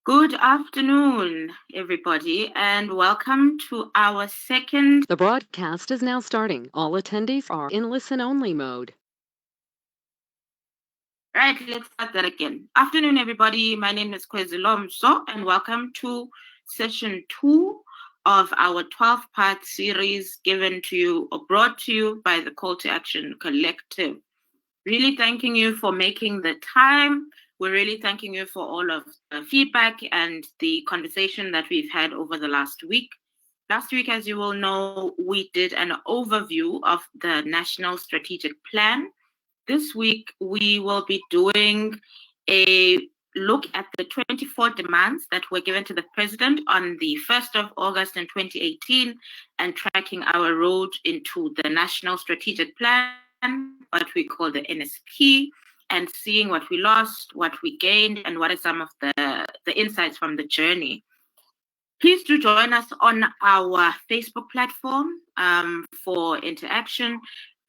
Good afternoon, everybody, and welcome to our second. The broadcast is now starting. All attendees are in listen-only mode. Right, let's start that again. Afternoon, everybody. My name is Kwezilomso, and welcome to session 2 of our 12-part series given to you or brought to you by the Call to Action Collective. Really thanking you for making the time. We're really thanking you for all of the feedback and the conversation that we've had over the last week. Last week, as you will know, we did an overview of the National Strategic Plan. This week, we will be doing a look at the 24 demands that were given to the President on the 1st of August in 2018 and tracking our road into the National Strategic Plan, what we call the NSP, and seeing what we lost, what we gained, and what are some of the insights from the journey. Please do join us on our Facebook platform for interaction.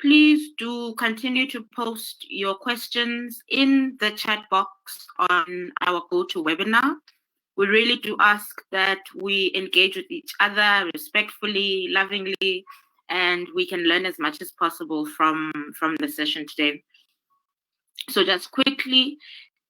Please do continue to post your questions in the chat box on our GoToWebinar. We really do ask that we engage with each other respectfully, lovingly, and we can learn as much as possible from the session today. So just quickly,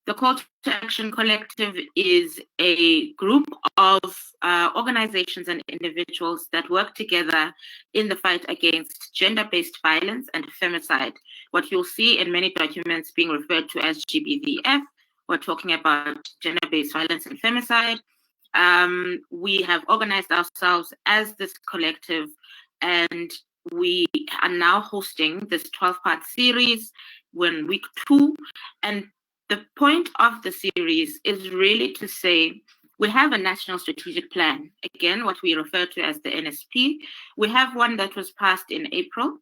the Call to Action Collective is a group of organizations and individuals that work together in the fight against gender-based violence and femicide. What you'll see in many documents being referred to as GBVF, we're talking about gender-based violence and femicide. We have organized ourselves as this collective, and we are now hosting this 12-part series. We're in week 2, and the point of the series is really to say we have a national strategic plan, again, what we refer to as the NSP. We have one that was passed in April,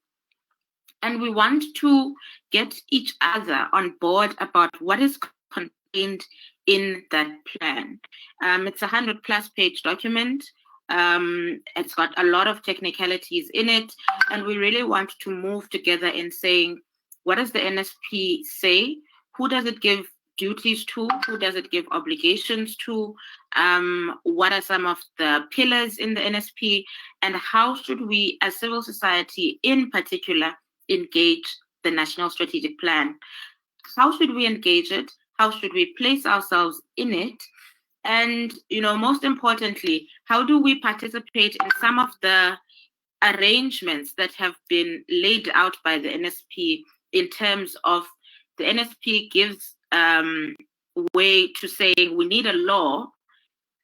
and we want to get each other on board about what is contained in that plan. It's a 100+ page document. It's got a lot of technicalities in it, and we really want to move together in saying, what does the NSP say? Who does it give duties to? Who does it give obligations to? What are some of the pillars in the NSP? And how should we, as civil society in particular, engage the National Strategic Plan? How should we engage it? How should we place ourselves in it? And, most importantly, how do we participate in some of the arrangements that have been laid out by the NSP in terms of the NSP gives way to saying we need a law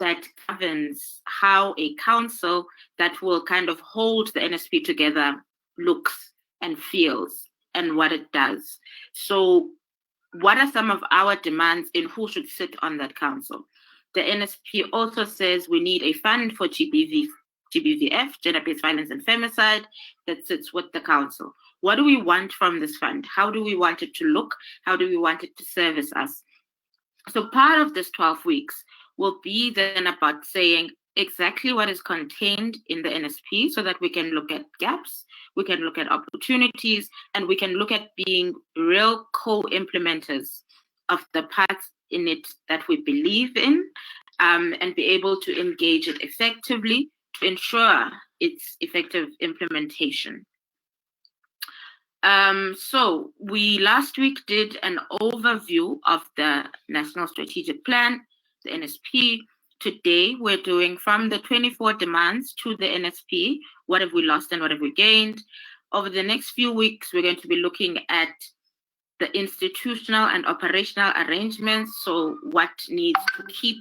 that governs how a council that will kind of hold the NSP together looks and feels and what it does. So what are some of our demands in who should sit on that council? The NSP also says we need a fund for GBVF, gender-based violence and femicide, that sits with the council. What do we want from this fund? How do we want it to look? How do we want it to service us? So part of this 12 weeks will be then about saying exactly what is contained in the NSP so that we can look at gaps, we can look at opportunities, and we can look at being real co-implementers of the parts in it that we believe in, and be able to engage it effectively to ensure its effective implementation. So we last week did an overview of the National Strategic Plan, the NSP. Today, we're doing from the 24 demands to the NSP, what have we lost and what have we gained. Over the next few weeks, we're going to be looking at the institutional and operational arrangements, so what needs to keep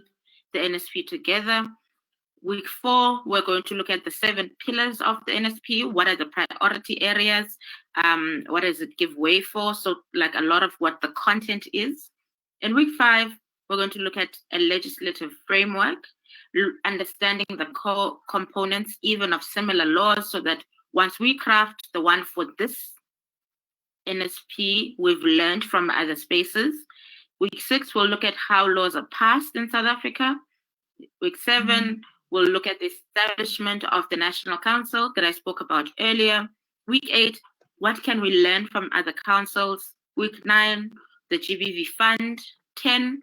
the NSP together. Week 4, we're going to look at the 7 pillars of the NSP. What are the priority areas? What does it give way for? So like a lot of what the content is. In week 5, we're going to look at a legislative framework, understanding the core components even of similar laws, so that once we craft the one for this NSP, we've learned from other spaces. Week 6, we'll look at how laws are passed in South Africa. Week 7, we'll look at the establishment of the National Council that I spoke about earlier. Week 8, what can we learn from other councils? Week 9, the GBV Fund. 10,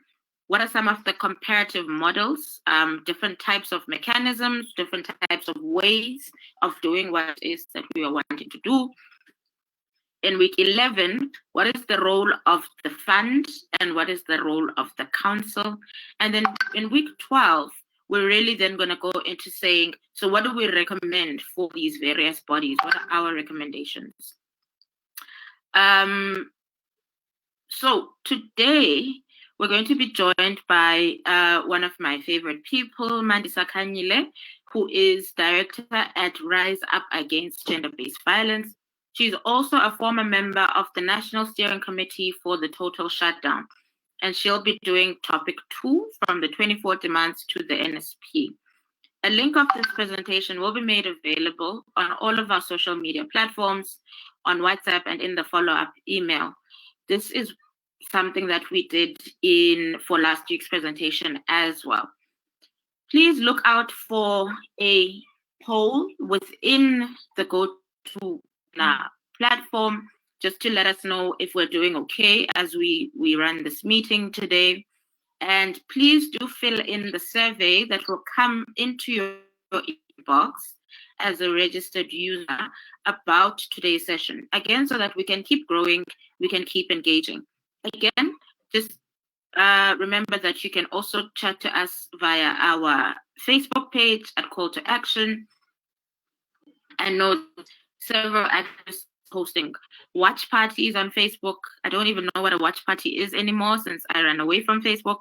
what are some of the comparative models, different types of mechanisms, different types of ways of doing what it is that we are wanting to do. In week 11, what is the role of the fund and what is the role of the council? And then in week 12, we're really then going to go into saying, so what do we recommend for these various bodies? What are our recommendations? So today, we're going to be joined by one of my favorite people, Mandisa Khanyile, who is director at Rise Up Against Gender-Based Violence. She's also a former member of the National Steering Committee for the Total Shutdown, and she'll be doing topic 2 from the 24 demands to the NSP. A link of this presentation will be made available on all of our social media platforms, on WhatsApp, and in the follow-up email. This is something that we did for last week's presentation as well. Please look out for a poll within the GoTo platform, just to let us know if we're doing okay as we run this meeting today. And please do fill in the survey that will come into your inbox as a registered user about today's session. Again, so that we can keep growing, we can keep engaging. Again, just remember that you can also chat to us via our Facebook page at Call to Action. I know several activists hosting watch parties on Facebook. I don't even know what a watch party is anymore since I ran away from Facebook.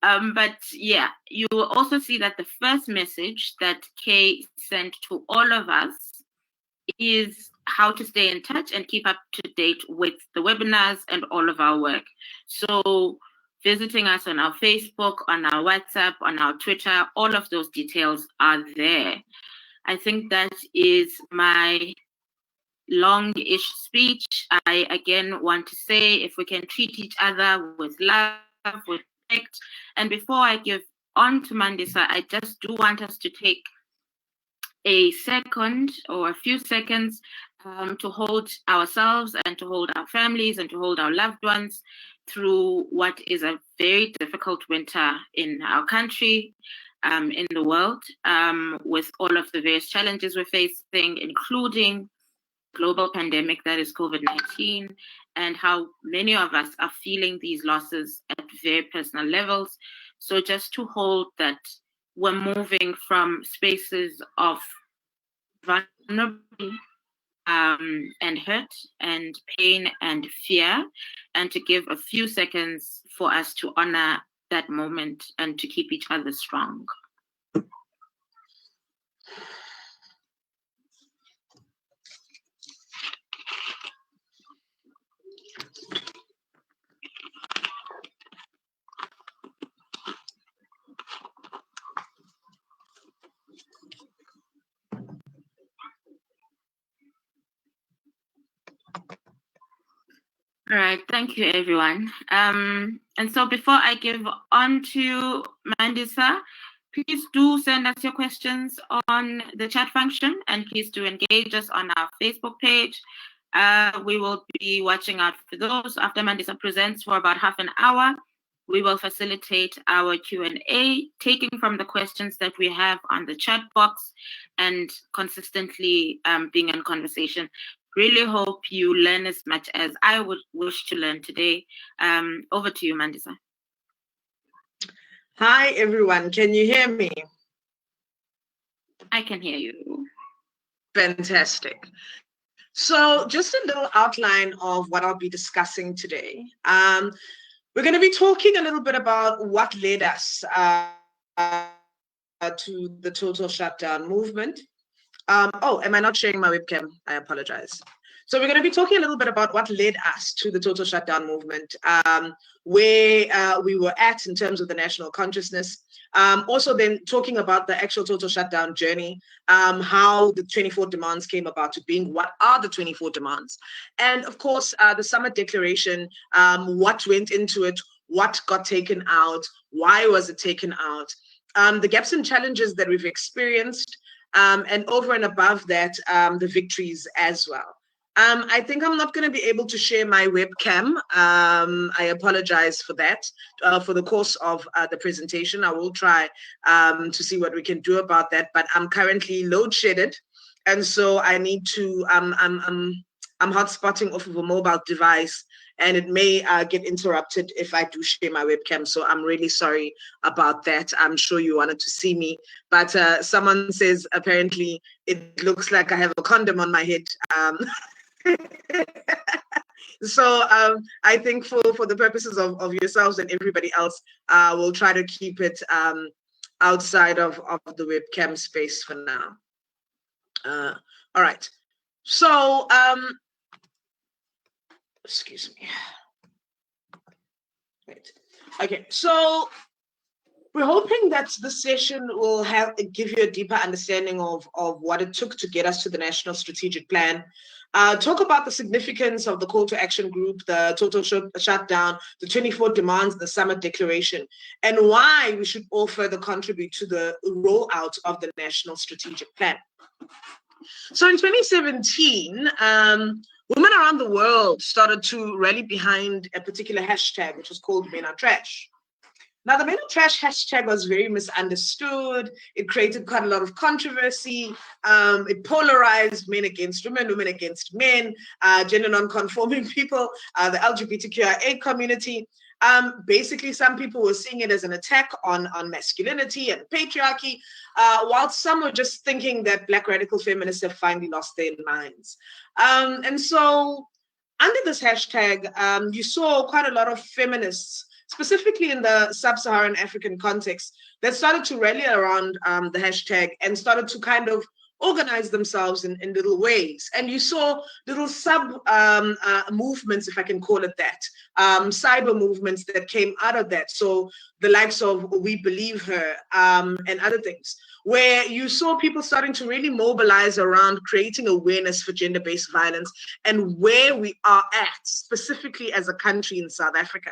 But yeah, you will also see that the first message that Kay sent to all of us is how to stay in touch and keep up to date with the webinars and all of our work. So visiting us on our Facebook, on our WhatsApp, on our Twitter, all of those details are there. I think that is my long-ish speech. I again want to say, if we can treat each other with love, with respect. And before I give on to Mandisa, I just do want us to take a second or a few seconds to hold ourselves and to hold our families and to hold our loved ones through what is a very difficult winter in our country, in the world, with all of the various challenges we're facing, including global pandemic that is COVID-19, and how many of us are feeling these losses at very personal levels. So just to hold that we're moving from spaces of vulnerability and hurt and pain and fear, and to give a few seconds for us to honor that moment and to keep each other strong. All right, thank you, everyone. And so before I give on to Mandisa, please do send us your questions on the chat function, and please do engage us on our Facebook page. We will be watching out for those. After Mandisa presents for about half an hour, we will facilitate our Q&A, taking from the questions that we have on the chat box and consistently being in conversation. Really hope you learn as much as I would wish to learn today. Over to you, Mandisa. Hi, everyone. Can you hear me? I can hear you. Fantastic. So just a little outline of what I'll be discussing today. We're going to be talking a little bit about what led us to the total shutdown movement. Oh, am I not sharing my webcam? I apologize. So we're going to be talking a little bit about what led us to the total shutdown movement, where we were at in terms of the national consciousness. Also then talking about the actual total shutdown journey, how the 24 demands came about to being, what are the 24 demands? And of course, the summit declaration, what went into it, what got taken out, why was it taken out, the gaps and challenges that we've experienced, and over and above that, the victories as well. I think I'm not going to be able to share my webcam. I apologize for that. For the course of the presentation, I will try to see what we can do about that. But I'm currently load shedded, and so I need to. I'm hotspotting off of a mobile device, and it may get interrupted if I do share my webcam. So I'm really sorry about that. I'm sure you wanted to see me, but someone says apparently it looks like I have a condom on my head. So I think for the purposes of yourselves and everybody else, we'll try to keep it outside of the webcam space for now. All right. So, excuse me. Right. Okay. So we're hoping that this session will give you a deeper understanding of what it took to get us to the National Strategic Plan. Talk about the significance of the call to action group, the total shutdown, the 24 demands, the summit declaration, and why we should all further contribute to the rollout of the National Strategic Plan. So in 2017, women around the world started to rally behind a particular hashtag, which was called Men Are Trash. Now, the Men Are Trash hashtag was very misunderstood. It created quite a lot of controversy. It polarized men against women, women against men, gender non-conforming people, the LGBTQIA community. Basically, some people were seeing it as an attack on masculinity and patriarchy, while some were just thinking that Black radical feminists have finally lost their minds. And so under this hashtag, you saw quite a lot of feminists, specifically in the sub-Saharan African context, that started to rally around the hashtag and started to kind of organize themselves in little ways. And you saw little movements, if I can call it that, cyber movements that came out of that. So the likes of We Believe Her and other things, where you saw people starting to really mobilize around creating awareness for gender-based violence and where we are at, specifically as a country in South Africa.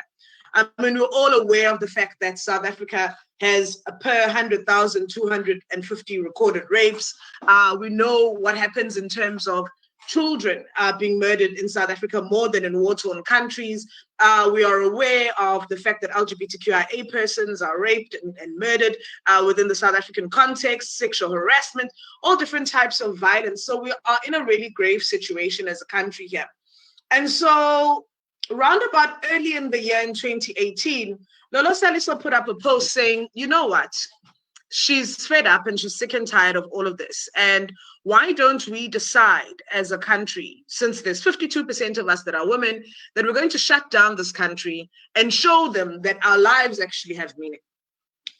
I mean, we're all aware of the fact that South Africa has per 100,000, 250 recorded rapes. We know what happens in terms of children being murdered in South Africa more than in war-torn countries. We are aware of the fact that LGBTQIA persons are raped and murdered within the South African context, sexual harassment, all different types of violence. So we are in a really grave situation as a country here. And so roundabout early in the year in 2018, Lolo Saliso put up a post saying, you know what, she's fed up and she's sick and tired of all of this. And why don't we decide as a country, since there's 52% of us that are women, that we're going to shut down this country and show them that our lives actually have meaning.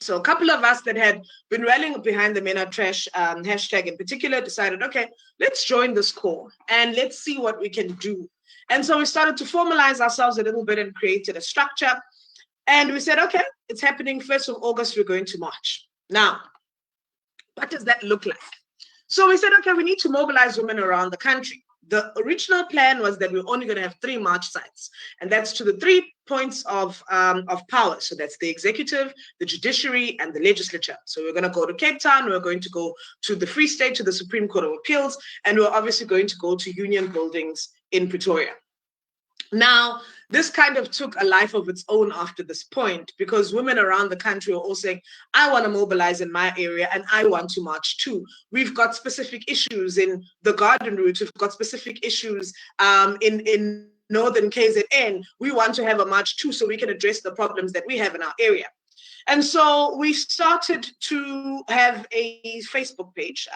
So a couple of us that had been rallying behind the Men Are Trash hashtag in particular decided, okay, let's join this call and let's see what we can do. And so we started to formalize ourselves a little bit and created a structure. And we said, okay, it's happening 1st of August, we're going to march. Now, what does that look like? So we said, okay, we need to mobilize women around the country. The original plan was that we're only going to have 3 march sites, and that's to the 3 points of power. So that's the executive, the judiciary, and the legislature. So we're going to go to Cape Town, we're going to go to the Free State, to the Supreme Court of Appeals, and we're obviously going to go to union buildings in Pretoria. Now, this kind of took a life of its own after this point, because women around the country are all saying, I want to mobilize in my area and I want to march too. We've got specific issues in the Garden Route. We've got specific issues in Northern KZN. We want to have a march too so we can address the problems that we have in our area. And so we started to have a Facebook page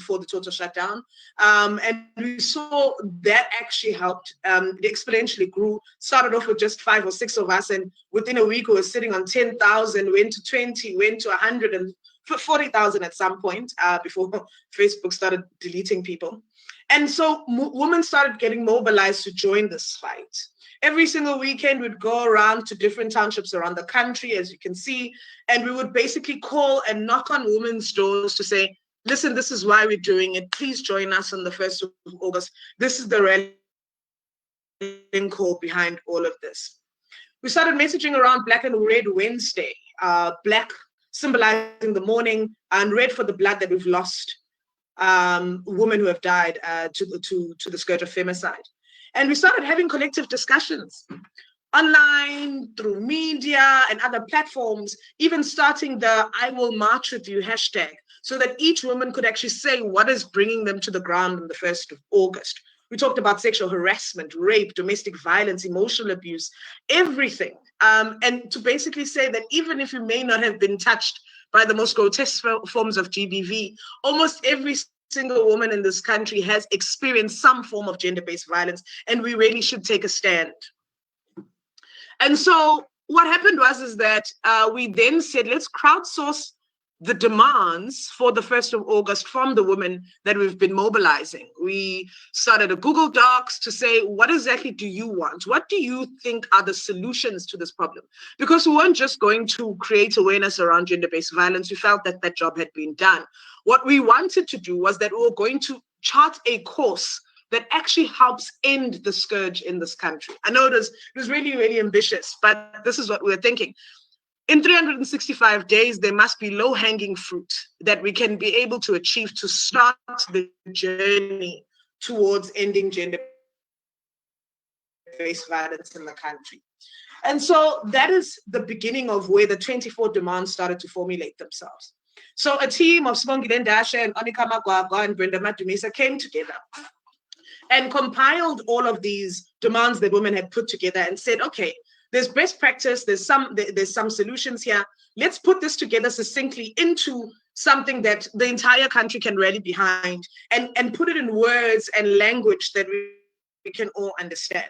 for the total shutdown. And we saw that actually helped. It exponentially grew, started off with just 5 or 6 of us. And within a week, we were sitting on 10,000, went to 20, went to 140,000 at some point before Facebook started deleting people. And so women started getting mobilized to join this fight. Every single weekend, we'd go around to different townships around the country, as you can see, and we would basically call and knock on women's doors to say, listen, this is why we're doing it. Please join us on the 1st of August. This is the rallying call behind all of this. We started messaging around Black and Red Wednesday, black symbolizing the mourning, and red for the blood that we've lost. women who have died to the scourge of femicide. And we started having collective discussions online, through media and other platforms, even starting the I Will March With You hashtag, so that each woman could actually say what is bringing them to the ground on the 1st of August. We talked about sexual harassment, rape, domestic violence, emotional abuse, everything. And to basically say that even if you may not have been touched by the most grotesque forms of GBV, almost every single woman in this country has experienced some form of gender-based violence, and we really should take a stand. And so what happened was that we then said, let's crowdsource the demands for the 1st of August from the women that we've been mobilizing. We started a Google Docs to say, what exactly do you want? What do you think are the solutions to this problem? Because we weren't just going to create awareness around gender-based violence. We felt that that job had been done. What we wanted to do was that we were going to chart a course that actually helps end the scourge in this country. I know it was really, really ambitious, but this is what we were thinking. In 365 days, there must be low-hanging fruit that we can be able to achieve to start the journey towards ending gender-based violence in the country. And so that is the beginning of where the 24 demands started to formulate themselves. So a team of Sibongile Ndashe and Onika Magwagwa and Brenda Madumisa came together and compiled all of these demands that women had put together and said, okay, there's best practice, there's some solutions here. Let's put this together succinctly into something that the entire country can rally behind and put it in words and language that we can all understand.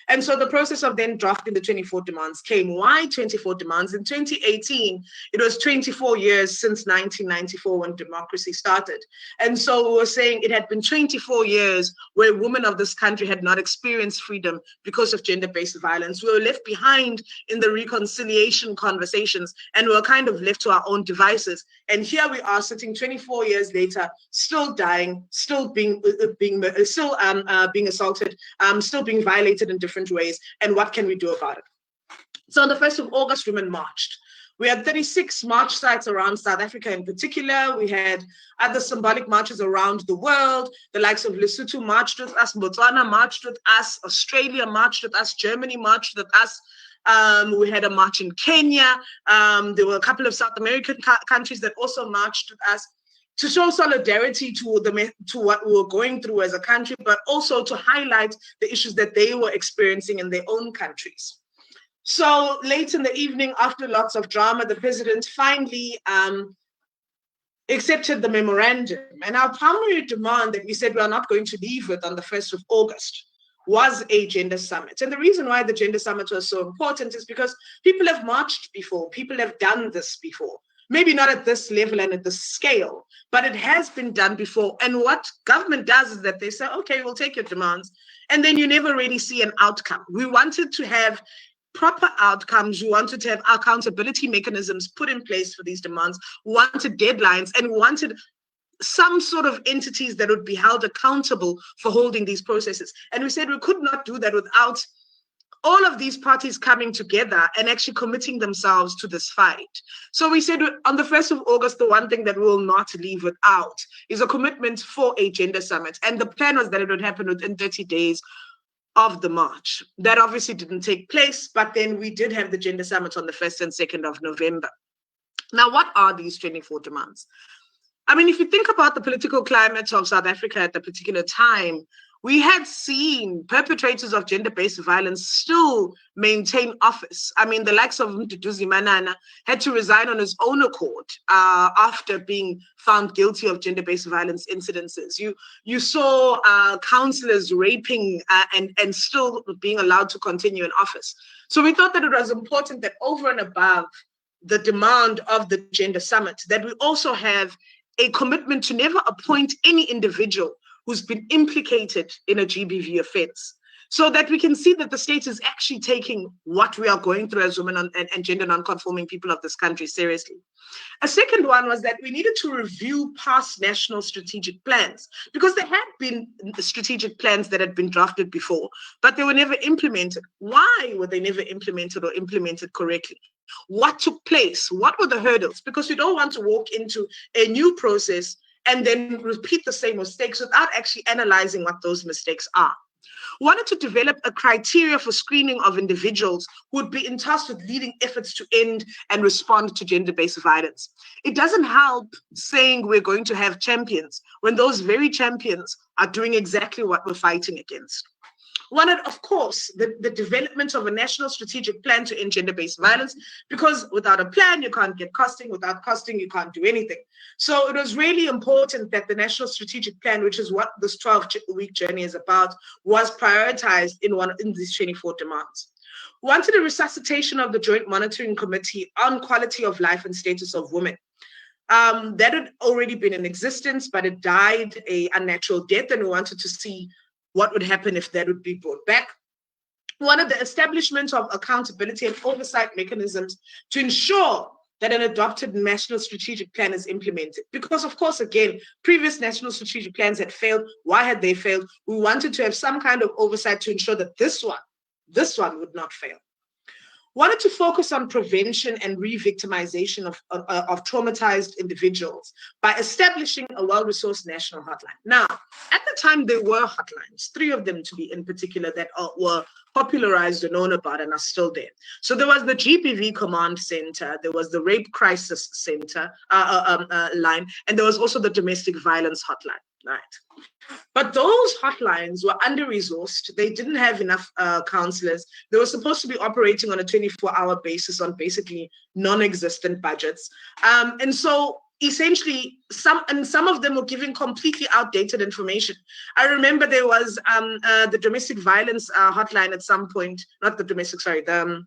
And so the process of then drafting the 24 demands came. Why 24 demands? In 2018, it was 24 years since 1994 when democracy started. And so we were saying it had been 24 years where women of this country had not experienced freedom because of gender-based violence. We were left behind in the reconciliation conversations, and we were kind of left to our own devices. And here we are sitting 24 years later, still dying, still being assaulted, still being violated in different ways. And what can we do about it? So on the 1st of August, women marched. We had 36 march sites around South Africa in particular. We had other symbolic marches around the world. The likes of Lesotho marched with us, Botswana marched with us, Australia marched with us, Germany marched with us. We had a march in Kenya. There were a couple of South American countries that also marched with us to show solidarity to what we were going through as a country, but also to highlight the issues that they were experiencing in their own countries. So late in the evening, after lots of drama, the president finally accepted the memorandum. And our primary demand that we said we are not going to leave with on the 1st of August was a gender summit. And the reason why the gender summit was so important is because people have marched before, people have done this before. Maybe not at this level and at this scale, but it has been done before. And what government does is that they say, okay, we'll take your demands. And then you never really see an outcome. We wanted to have proper outcomes. We wanted to have accountability mechanisms put in place for these demands. We wanted deadlines, and we wanted some sort of entities that would be held accountable for holding these processes. And we said we could not do that without all of these parties coming together and actually committing themselves to this fight. So we said on the 1st of August, the one thing that we will not leave without is a commitment for a gender summit. And the plan was that it would happen within 30 days of the march. That obviously didn't take place, but then we did have the gender summit on the 1st and 2nd of November. Now, what are these 24 demands? I mean, if you think about the political climate of South Africa at the particular time, we had seen perpetrators of gender-based violence still maintain office. I mean, the likes of Mduduzi Manana had to resign on his own accord after being found guilty of gender-based violence incidences. You saw councillors raping and still being allowed to continue in office. So we thought that it was important that over and above the demand of the Gender Summit, that we also have a commitment to never appoint any individual who's been implicated in a GBV offense, so that we can see that the state is actually taking what we are going through as women and gender non-conforming people of this country seriously. A second one was that we needed to review past national strategic plans, because there had been strategic plans that had been drafted before, but they were never implemented. Why were they never implemented or implemented correctly? What took place? What were the hurdles? Because we don't want to walk into a new process and then repeat the same mistakes without actually analyzing what those mistakes are. Wanted to develop a criteria for screening of individuals who would be entrusted with leading efforts to end and respond to gender-based violence. It doesn't help saying we're going to have champions when those very champions are doing exactly what we're fighting against. Wanted, of course, the development of a national strategic plan to end gender-based violence, because without a plan, you can't get costing. Without costing, you can't do anything. So it was really important that the national strategic plan, which is what this 12-week journey is about, was prioritized in these 24 demands. Wanted a resuscitation of the Joint Monitoring Committee on Quality of Life and Status of Women. That had already been in existence, but it died a unnatural death, and we wanted to see what would happen if that would be brought back. Wanted the establishment of accountability and oversight mechanisms to ensure that an adopted national strategic plan is implemented. Because, of course, again, previous national strategic plans had failed. Why had they failed? We wanted to have some kind of oversight to ensure that this one would not fail. Wanted to focus on prevention and re-victimization of traumatized individuals by establishing a well-resourced national hotline. Now, at the time, there were hotlines, 3 of them to be in particular, that were popularized and known about and are still there. So there was the GBV Command Center, there was the Rape Crisis Center line, and there was also the Domestic Violence Hotline, right? But those hotlines were under-resourced. They didn't have enough counselors. They were supposed to be operating on a 24-hour basis on basically non-existent budgets. And so essentially, some of them were giving completely outdated information. I remember there was the domestic violence hotline at some point, not the domestic, sorry, the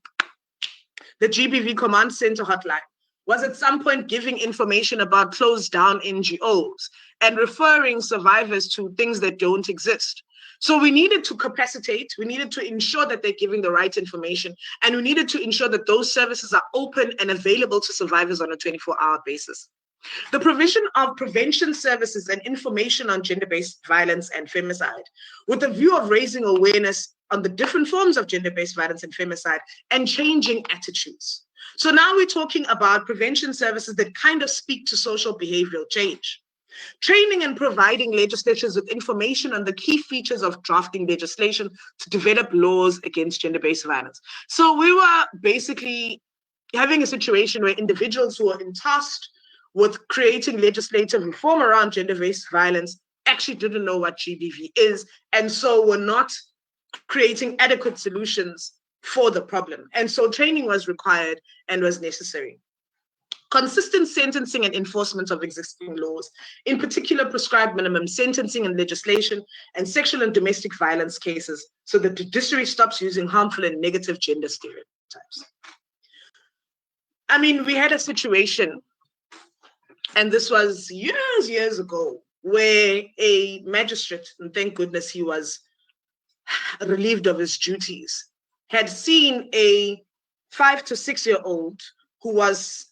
GBV Command Center hotline was at some point giving information about closed down NGOs and referring survivors to things that don't exist. So we needed to capacitate, we needed to ensure that they're giving the right information, and we needed to ensure that those services are open and available to survivors on a 24-hour basis. The provision of prevention services and information on gender-based violence and femicide, with the view of raising awareness on the different forms of gender-based violence and femicide and changing attitudes. So now we're talking about prevention services that kind of speak to social behavioral change. Training and providing legislatures with information on the key features of drafting legislation to develop laws against gender-based violence. So we were basically having a situation where individuals who were tasked with creating legislative reform around gender-based violence actually didn't know what GBV is, and so were not creating adequate solutions for the problem. And so training was required and was necessary. Consistent sentencing and enforcement of existing laws, in particular prescribed minimum sentencing and legislation and sexual and domestic violence cases, so that the judiciary stops using harmful and negative gender stereotypes. I mean, we had a situation, and this was years ago, where a magistrate, and thank goodness he was relieved of his duties, had seen a 5 to 6 year old who was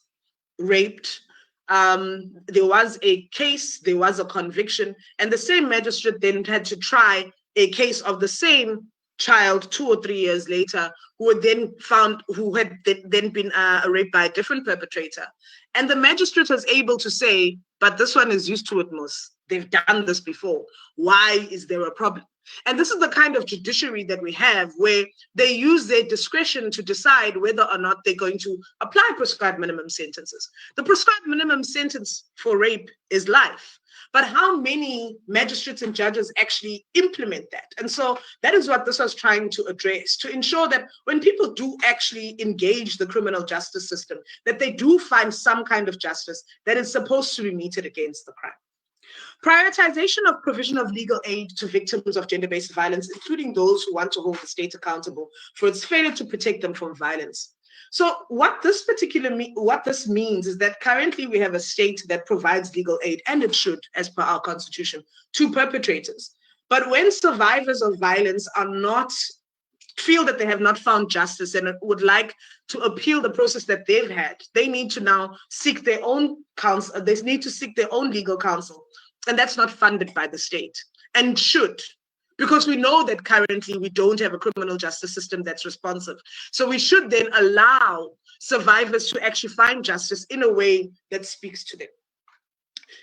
raped. There was a case, there was a conviction, and the same magistrate then had to try a case of the same child 2 or 3 years later, who had then been raped by a different perpetrator. And the magistrate was able to say, but this one is used to it most. They've done this before. Why is there a problem? And this is the kind of judiciary that we have, where they use their discretion to decide whether or not they're going to apply prescribed minimum sentences. The prescribed minimum sentence for rape is life. But how many magistrates and judges actually implement that? And so that is what this was trying to address, to ensure that when people do actually engage the criminal justice system, that they do find some kind of justice that is supposed to be meted against the crime. Prioritization of provision of legal aid to victims of gender-based violence, including those who want to hold the state accountable for its failure to protect them from violence. So what this means is that currently we have a state that provides legal aid, and it should, as per our constitution, to perpetrators. But when survivors of violence feel that they have not found justice and would like to appeal the process that they've had, they need to now seek their own counsel. They need to seek their own legal counsel. And that's not funded by the state, and should, because we know that currently we don't have a criminal justice system that's responsive. So we should then allow survivors to actually find justice in a way that speaks to them.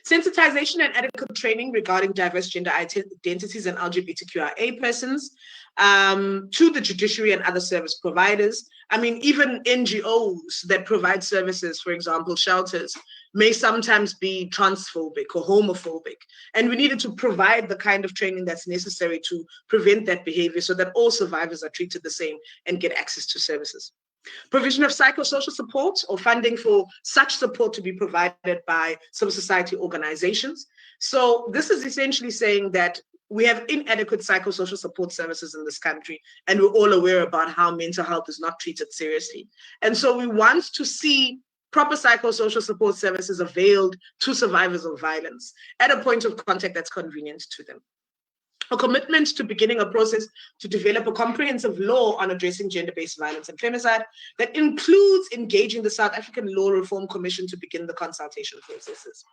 Sensitization and adequate training regarding diverse gender identities and LGBTQIA persons, to the judiciary and other service providers. I mean, even NGOs that provide services, for example, shelters, may sometimes be transphobic or homophobic. And we needed to provide the kind of training that's necessary to prevent that behavior so that all survivors are treated the same and get access to services. Provision of psychosocial support or funding for such support to be provided by civil society organizations. So this is essentially saying that we have inadequate psychosocial support services in this country, and we're all aware about how mental health is not treated seriously. And so we want to see proper psychosocial support services availed to survivors of violence at a point of contact that's convenient to them. A commitment to beginning a process to develop a comprehensive law on addressing gender-based violence and femicide that includes engaging the South African Law Reform Commission to begin the consultation processes.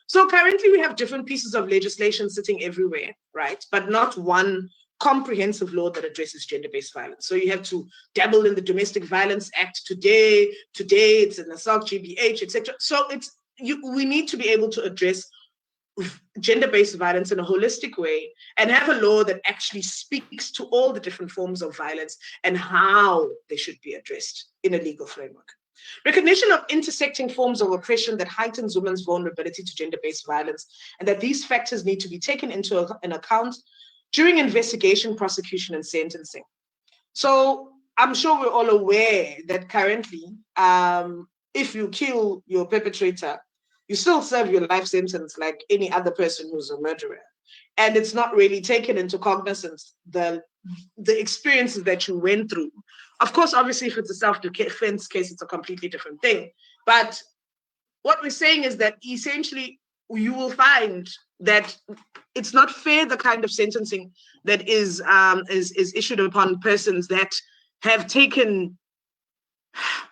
So currently we have different pieces of legislation sitting everywhere, right? But not one comprehensive law that addresses gender-based violence. So you have to dabble in the Domestic Violence Act today it's an assault GBH, etc. So we need to be able to address gender-based violence in a holistic way and have a law that actually speaks to all the different forms of violence and how they should be addressed in a legal framework. Recognition of intersecting forms of oppression that heightens women's vulnerability to gender-based violence, and that these factors need to be taken into an account during investigation, prosecution, and sentencing. So I'm sure we're all aware that currently, if you kill your perpetrator, you still serve your life sentence like any other person who's a murderer. And it's not really taken into cognizance the experiences that you went through. Of course, obviously, if it's a self-defense case, it's a completely different thing. But what we're saying is that essentially you will find that it's not fair, the kind of sentencing that is issued upon persons that have taken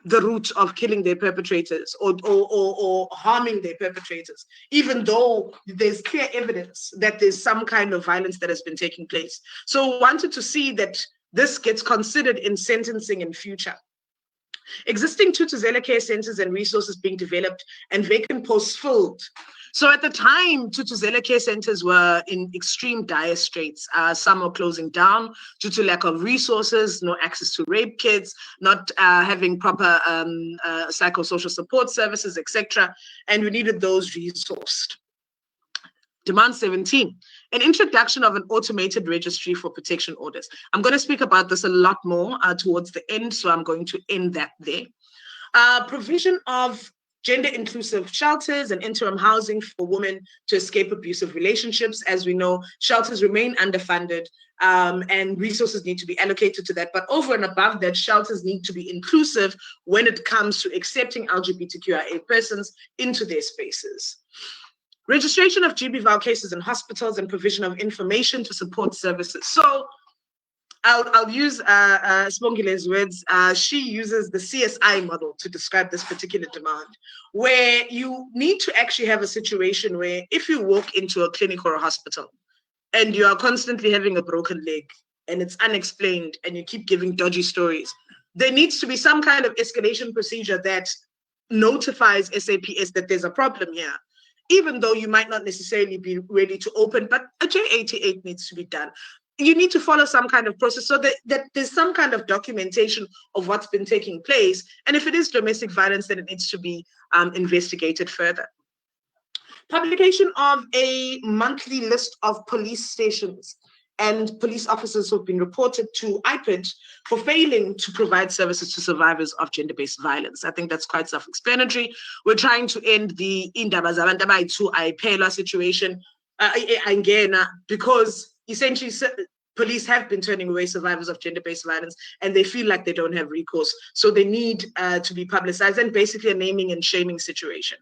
the route of killing their perpetrators or harming their perpetrators, even though there's clear evidence that there's some kind of violence that has been taking place. So we wanted to see that this gets considered in sentencing in future. Existing Tutuzela care centers and resources being developed and vacant posts filled. So at the time, Tutuzela care centers were in extreme dire straits. Some were closing down due to lack of resources, no access to rape kits, not having proper psychosocial support services, etc. And we needed those resourced. Demand 17, an introduction of an automated registry for protection orders. I'm going to speak about this a lot more towards the end, so I'm going to end that there. Provision of gender-inclusive shelters and interim housing for women to escape abusive relationships. As we know, shelters remain underfunded and resources need to be allocated to that. But over and above that, shelters need to be inclusive when it comes to accepting LGBTQIA persons into their spaces. Registration of GBVAL cases in hospitals and provision of information to support services. So I'll use Spongile's words. She uses the CSI model to describe this particular demand, where you need to actually have a situation where if you walk into a clinic or a hospital and you are constantly having a broken leg and it's unexplained and you keep giving dodgy stories, there needs to be some kind of escalation procedure that notifies SAPS that there's a problem here, even though you might not necessarily be ready to open, but a J88 needs to be done. You need to follow some kind of process so that there's some kind of documentation of what's been taking place. And if it is domestic violence, then it needs to be investigated further. Publication of a monthly list of police stations and police officers who have been reported to IPID for failing to provide services to survivors of gender-based violence. I think that's quite self-explanatory. We're trying to end the indaba zabantu abayithu ayiphelwa situation because essentially police have been turning away survivors of gender-based violence and they feel like they don't have recourse. So they need to be publicized, and basically a naming and shaming situation.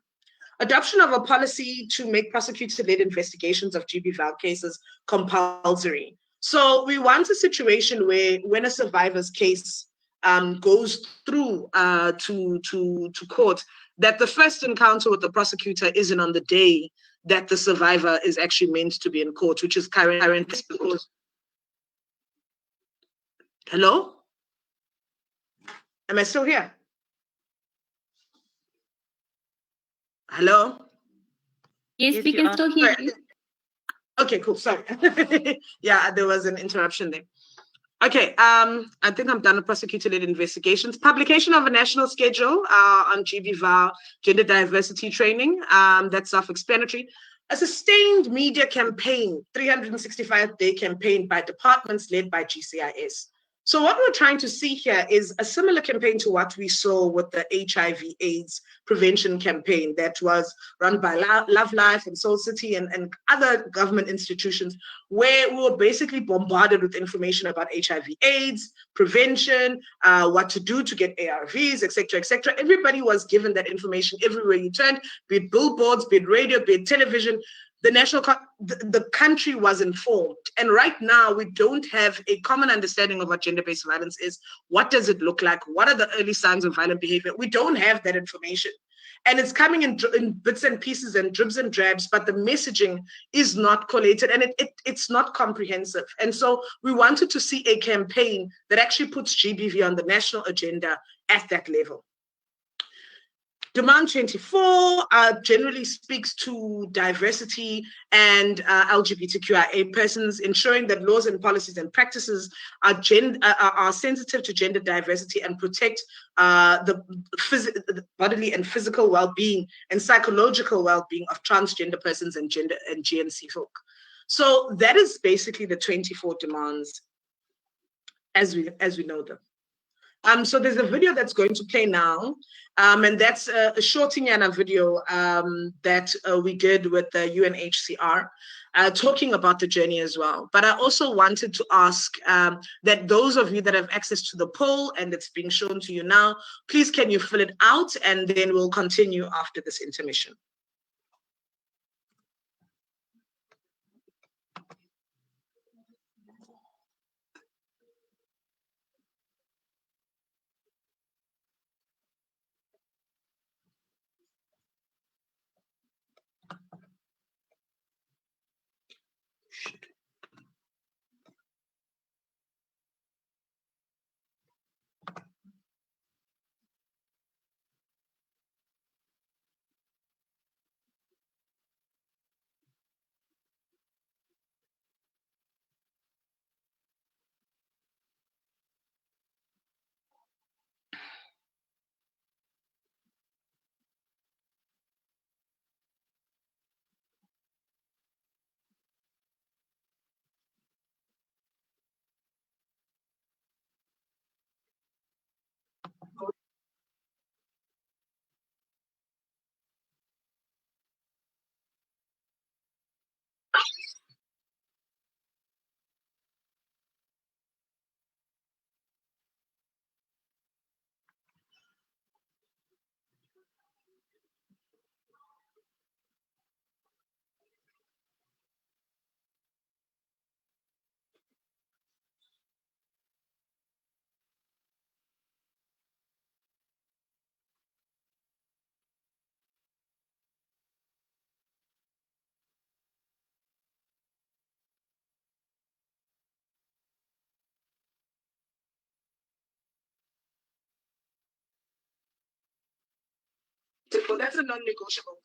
Adoption of a policy to make prosecutor-led investigations of GBVAL cases compulsory. So we want a situation where when a survivor's case goes through to court, that the first encounter with the prosecutor isn't on the day that the survivor is actually meant to be in court, which is current. Because hello? Am I still here? Hello? Yes, Yes, we you can are. still hear Sorry. you. Okay, cool. Sorry. Yeah, there was an interruption there. Okay, I think I'm done with prosecutor-led investigations. Publication of a national schedule on GBVAR, gender diversity training. That's self-explanatory. A sustained media campaign, 365-day campaign by departments led by GCIS. So what we're trying to see here is a similar campaign to what we saw with the HIV/AIDS prevention campaign that was run by Love Life and Soul City and other government institutions, where we were basically bombarded with information about HIV/AIDS, prevention, what to do to get ARVs, etc., etc. Everybody was given that information everywhere you turned, be it billboards, be it radio, be it television. The country was informed. And right now, we don't have a common understanding of what gender-based violence is. What does it look like? What are the early signs of violent behavior? We don't have that information. And it's coming in bits and pieces and dribs and drabs, but the messaging is not collated and it's not comprehensive. And so we wanted to see a campaign that actually puts GBV on the national agenda at that level. Demand 24 generally speaks to diversity and LGBTQIA persons, ensuring that laws and policies and practices are sensitive to gender diversity and protect the bodily and physical well-being and psychological well-being of transgender persons and gender and GNC folk. So that is basically the 24 demands as we know them. So there's a video that's going to play now, and that's a Shortinyana video that we did with the UNHCR, talking about the journey as well. But I also wanted to ask that those of you that have access to the poll and it's being shown to you now, please can you fill it out, and then we'll continue after this intermission. That's a non-negotiable.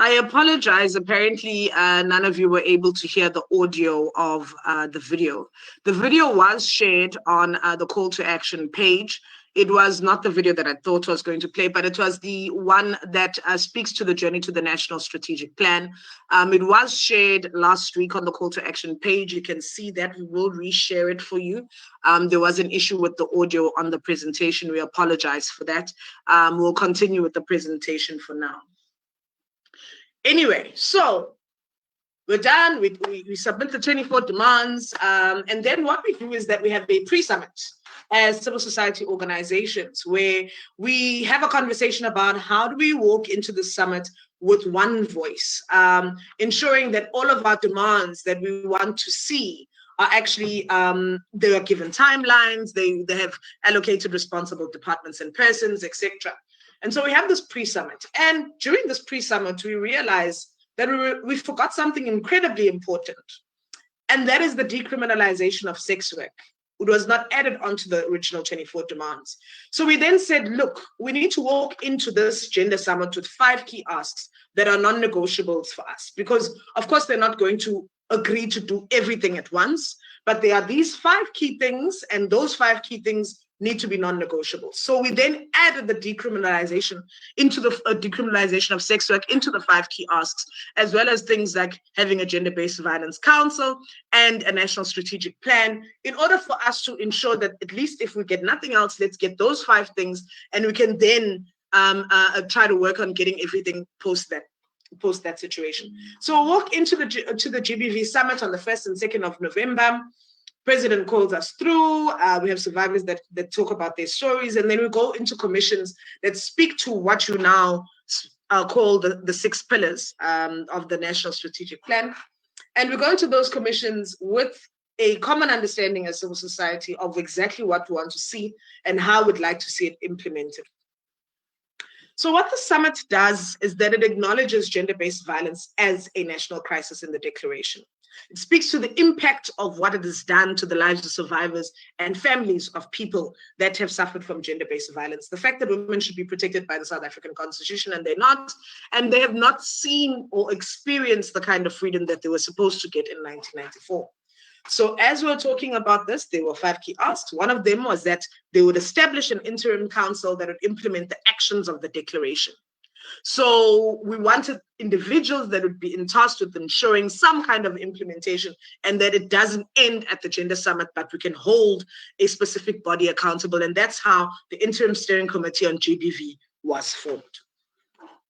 I apologize. Apparently, none of you were able to hear the audio of the video. The video was shared on the call to action page. It was not the video that I thought was going to play, but it was the one that speaks to the journey to the National Strategic Plan. It was shared last week on the call to action page. You can see that. We will reshare it for you. There was an issue with the audio on the presentation. We apologize for that. We'll continue with the presentation for now. Anyway, so we're done. We submit the 24 demands. And then what we do is that we have a pre-summit as civil society organizations where we have a conversation about how do we walk into the summit with one voice, ensuring that all of our demands that we want to see are actually, they are given timelines, they have allocated responsible departments and persons, etc. And so we have this pre-summit. And during this pre-summit, we realized that we forgot something incredibly important. And that is the decriminalization of sex work. It was not added onto the original 24 demands. So we then said, look, we need to walk into this gender summit with 5 key asks that are non-negotiables for us. Because, of course, they're not going to agree to do everything at once, but there are these 5 key things, and those 5 key things need to be non-negotiable. So we then added the decriminalization into the decriminalization of sex work into the 5 key asks, as well as things like having a gender-based violence council and a national strategic plan, in order for us to ensure that at least if we get nothing else, let's get those 5 things, and we can then try to work on getting everything post that situation. So we'll walk into the GBV summit on the 1st and 2nd of November. President calls us through. We have survivors that talk about their stories, and then we go into commissions that speak to what you now call the 6 pillars of the National Strategic Plan. And we go into those commissions with a common understanding as civil society of exactly what we want to see and how we'd like to see it implemented. So what the summit does is that it acknowledges gender-based violence as a national crisis in the declaration. It speaks to the impact of what it has done to the lives of survivors and families of people that have suffered from gender-based violence. The fact that women should be protected by the South African Constitution, and they're not, and they have not seen or experienced the kind of freedom that they were supposed to get in 1994. So as we're talking about this, there were 5 key asks. One of them was that they would establish an interim council that would implement the actions of the declaration. So we wanted individuals that would be tasked with ensuring some kind of implementation, and that it doesn't end at the gender summit, but we can hold a specific body accountable. And that's how the interim steering committee on GBV was formed.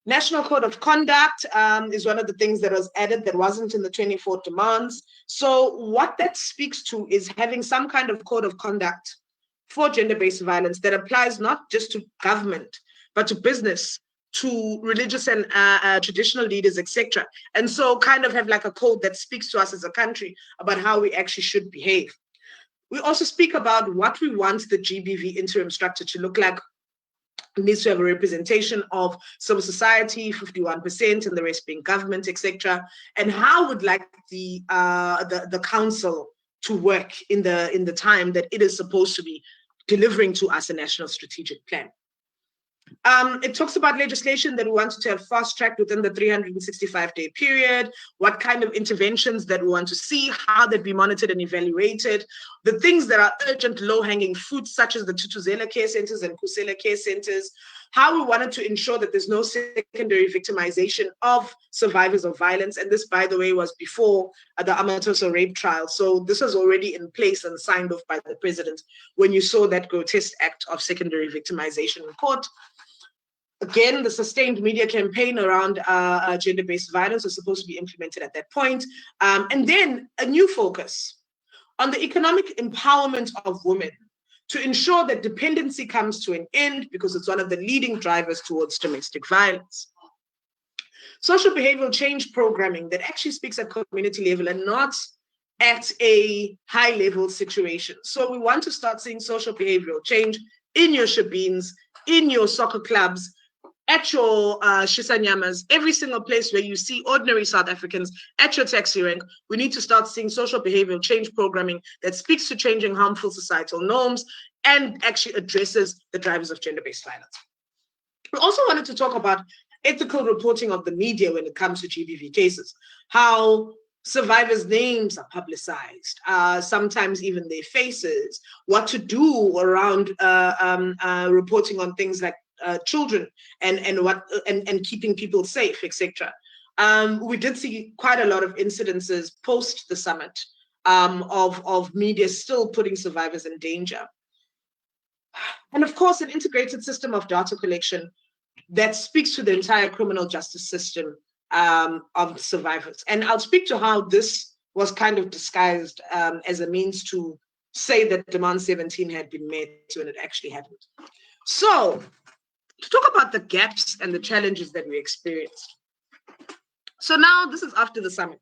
National Code of Conduct is one of the things that was added that wasn't in the 24 demands. So what that speaks to is having some kind of code of conduct for gender-based violence that applies not just to government, but to business, to religious and traditional leaders, etc. And so kind of have like a code that speaks to us as a country about how we actually should behave. We also speak about what we want the GBV interim structure to look like. It needs to have a representation of civil society, 51%, and the rest being government, etc. And how would like the council to work in the time that it is supposed to be delivering to us a national strategic plan. It talks about legislation that we wanted to have fast-tracked within the 365-day period, what kind of interventions that we want to see, how that be monitored and evaluated, the things that are urgent, low-hanging fruits, such as the Tutuzela care centers and Kusela care centers, how we wanted to ensure that there's no secondary victimization of survivors of violence. And this, by the way, was before the Amatoso rape trial. So this was already in place and signed off by the president when you saw that grotesque act of secondary victimization in court. Again, the sustained media campaign around gender-based violence was supposed to be implemented at that point. And then a new focus on the economic empowerment of women to ensure that dependency comes to an end, because it's one of the leading drivers towards domestic violence. Social behavioral change programming that actually speaks at community level and not at a high-level situation. So we want to start seeing social behavioral change in your shebeens, in your soccer clubs, at your shisanyamas, every single place where you see ordinary South Africans at your taxi rank. We need to start seeing social behavioral change programming that speaks to changing harmful societal norms and actually addresses the drivers of gender-based violence. We also wanted to talk about ethical reporting of the media when it comes to GBV cases, how survivors' names are publicized, sometimes even their faces, what to do around reporting on things like children and keeping people safe, etc. We did see quite a lot of incidences post the summit of media still putting survivors in danger. And of course, an integrated system of data collection that speaks to the entire criminal justice system of survivors. And I'll speak to how this was kind of disguised as a means to say that demand 17 had been met when it actually hadn't. So, to talk about the gaps and the challenges that we experienced. So now this is after the summit.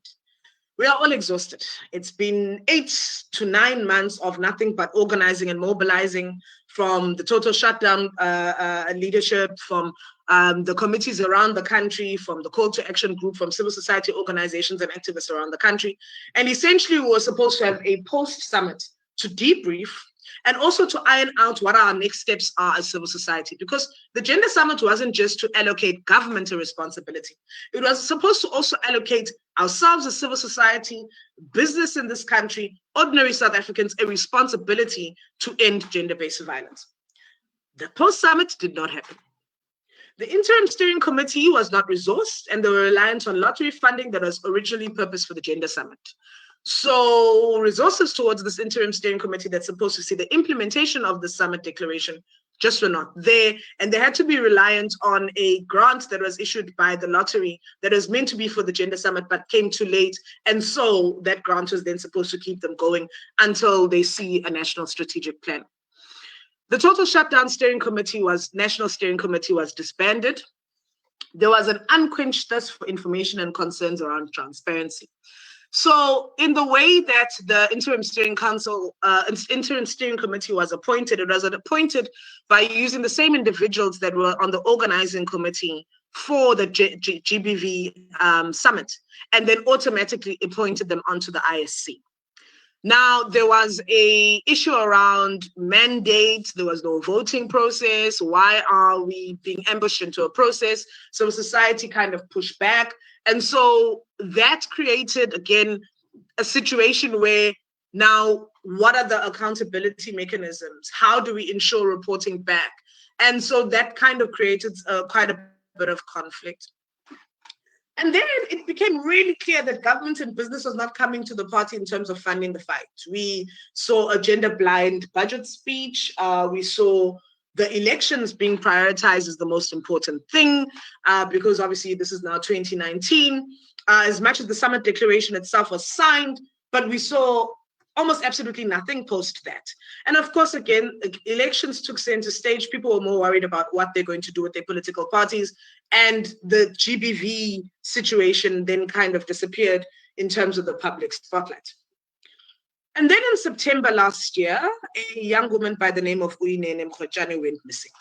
We are all exhausted. It's been 8 to 9 months of nothing but organizing and mobilizing from the total shutdown leadership, from the committees around the country, from the call to action group, from civil society organizations and activists around the country. And essentially, we were supposed to have a post-summit to debrief and also to iron out what our next steps are as civil society, because the Gender Summit wasn't just to allocate government a responsibility. It was supposed to also allocate ourselves as civil society, business in this country, ordinary South Africans, a responsibility to end gender-based violence. The post-summit did not happen. The interim steering committee was not resourced, and they were reliant on lottery funding that was originally purposed for the Gender Summit. So resources towards this interim steering committee that's supposed to see the implementation of the summit declaration just were not there. And they had to be reliant on a grant that was issued by the lottery that was meant to be for the Gender Summit, but came too late. And so that grant was then supposed to keep them going until they see a national strategic plan. The total shutdown national steering committee was disbanded. There was an unquenched thirst for information and concerns around transparency. So in the way that the interim steering committee was appointed, it was appointed by using the same individuals that were on the organizing committee for the GBV summit, and then automatically appointed them onto the ISC. Now, there was an issue around mandates. There was no voting process. Why are we being ambushed into a process? So society kind of pushed back. And so that created, again, a situation where now, what are the accountability mechanisms? How do we ensure reporting back? And so that kind of created quite a bit of conflict. And then it became really clear that government and business was not coming to the party in terms of funding the fight. We saw a gender-blind budget speech. We saw the elections being prioritized as the most important thing, because obviously this is now 2019. As much as the summit declaration itself was signed, but we saw almost absolutely nothing post that. And of course, again, elections took center stage. People were more worried about what they're going to do with their political parties. And the GBV situation then kind of disappeared in terms of the public spotlight. And then in September last year, a young woman by the name of Uyinene Mkhwejane went missing.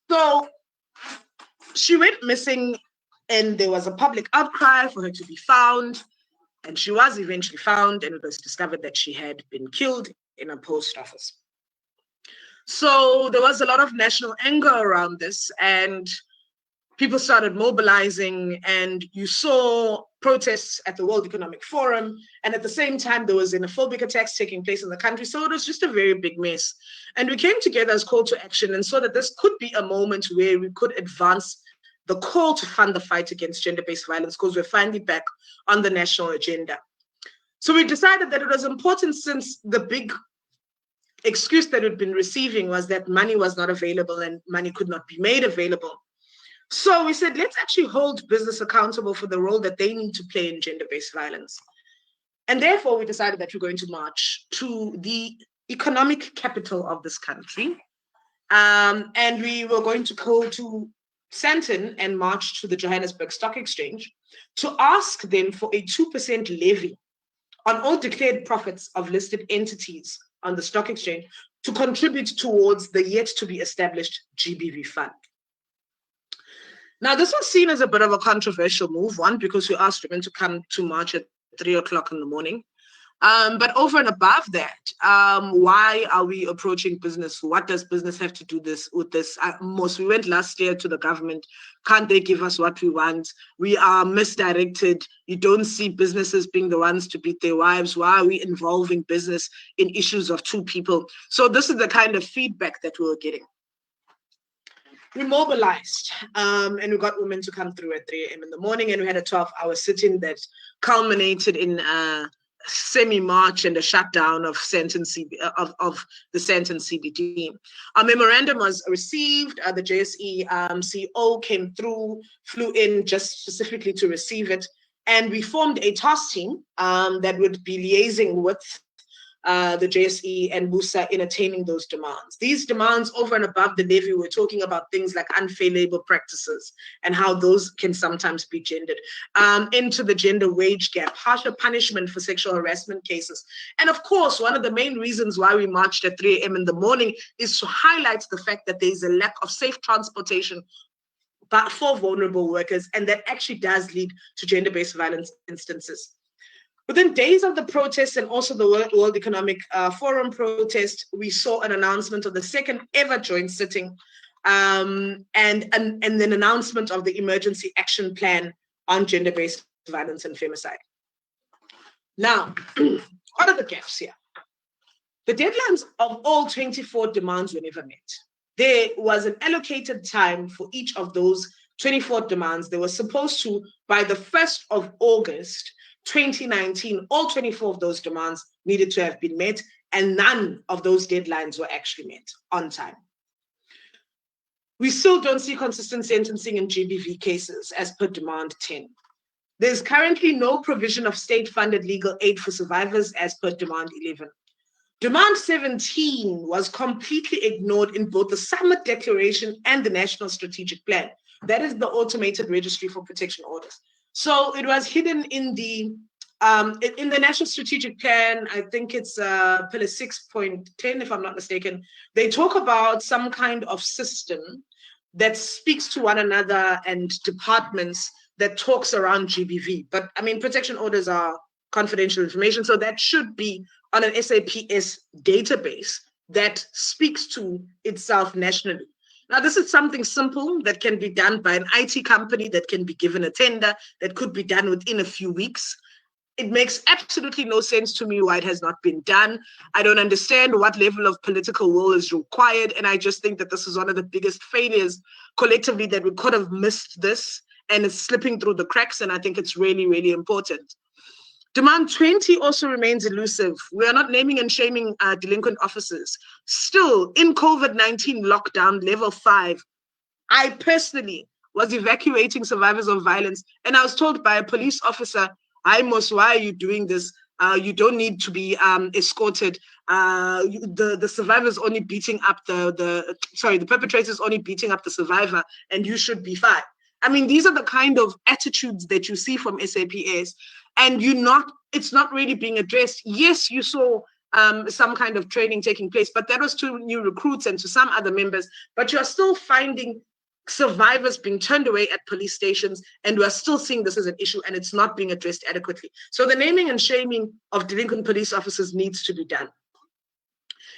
So she went missing, and there was a public outcry for her to be found. And she was eventually found, and it was discovered that she had been killed in a post office. So there was a lot of national anger around this, and people started mobilizing, and you saw protests at the World Economic Forum, and at the same time, there was xenophobic attacks taking place in the country. So it was just a very big mess. And we came together as call to action and saw that this could be a moment where we could advance the call to fund the fight against gender-based violence, because we're finally back on the national agenda. So we decided that it was important, since the big excuse that we'd been receiving was that money was not available and money could not be made available. So we said, let's actually hold business accountable for the role that they need to play in gender-based violence. And therefore, we decided that we're going to march to the economic capital of this country. And we were going to go to SANDTON and march to the Johannesburg Stock Exchange to ask them for a 2% levy on all declared profits of listed entities on the stock exchange to contribute towards the yet to be established GBV fund. Now, this was seen as a bit of a controversial move, one, because we asked women to come to march at 3 o'clock in the morning. But over and above that, why are we approaching business? What does business have to do with this? We went last year to the government. Can't they give us what we want? We are misdirected. You don't see businesses being the ones to beat their wives. Why are we involving business in issues of two people? So this is the kind of feedback that we were getting. We mobilized, and we got women to come through at 3 a.m. in the morning, and we had a 12-hour sit-in that culminated in semi-march and a shutdown of the SANDTON CBD. Our memorandum was received. The JSE CEO came through, flew in just specifically to receive it, and we formed a task team that would be liaising with the JSE and MUSA in attaining those demands. These demands over and above the levy, we're talking about things like unfair labor practices and how those can sometimes be gendered, into the gender wage gap, harsher punishment for sexual harassment cases. And of course, one of the main reasons why we marched at 3 a.m. in the morning is to highlight the fact that there is a lack of safe transportation but for vulnerable workers, and that actually does lead to gender-based violence instances. Within days of the protest and also the World Economic Forum protest, we saw an announcement of the second ever joint sitting and an announcement of the emergency action plan on gender-based violence and femicide. Now, what are the gaps here? The deadlines of all 24 demands were never met. There was an allocated time for each of those 24 demands. They were supposed to, by the 1st of August, 2019, all 24 of those demands needed to have been met, and none of those deadlines were actually met on time. We still don't see consistent sentencing in GBV cases as per demand 10. There's currently no provision of state-funded legal aid for survivors as per demand 11. Demand 17 was completely ignored in both the Summit Declaration and the National Strategic Plan. That is the automated registry for protection orders. So it was hidden in the National Strategic Plan. I think it's pillar 6.10, if I'm not mistaken. They talk about some kind of system that speaks to one another and departments that talks around GBV. But I mean, protection orders are confidential information, so that should be on an SAPS database that speaks to itself nationally. Now, this is something simple that can be done by an IT company, that can be given a tender, that could be done within a few weeks. It makes absolutely no sense to me why it has not been done. I don't understand what level of political will is required, and I just think that this is one of the biggest failures collectively, that we could have missed this, and it's slipping through the cracks, and I think it's really, really important. Demand 20 also remains elusive. We are not naming and shaming delinquent officers. Still, in COVID-19 lockdown, level 5, I personally was evacuating survivors of violence, and I was told by a police officer, "Hi, Mos, why are you doing this? You don't need to be escorted. The survivor's only beating up the perpetrator's only beating up the survivor, and you should be fine." I mean, these are the kind of attitudes that you see from SAPS, and it's not really being addressed. Yes, you saw some kind of training taking place, but that was to new recruits and to some other members, but you are still finding survivors being turned away at police stations, and we are still seeing this as an issue, and it's not being addressed adequately. So the naming and shaming of delinquent police officers needs to be done.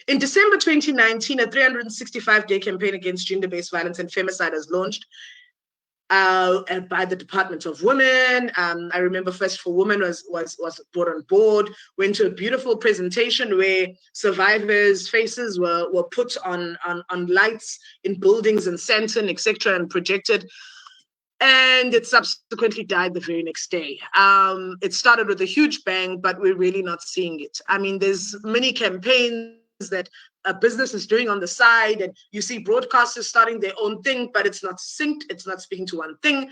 In December 2019, a 365-day campaign against gender-based violence and femicide was launched by the Department of Women. I remember First for Women was brought on board, went to a beautiful presentation where survivors' faces were put on lights in buildings in SANDTON, etc., and projected. And it subsequently died the very next day. It started with a huge bang, but we're really not seeing it. I mean, there's many campaigns that a business is doing on the side, and you see broadcasters starting their own thing, but it's not synced, it's not speaking to one thing.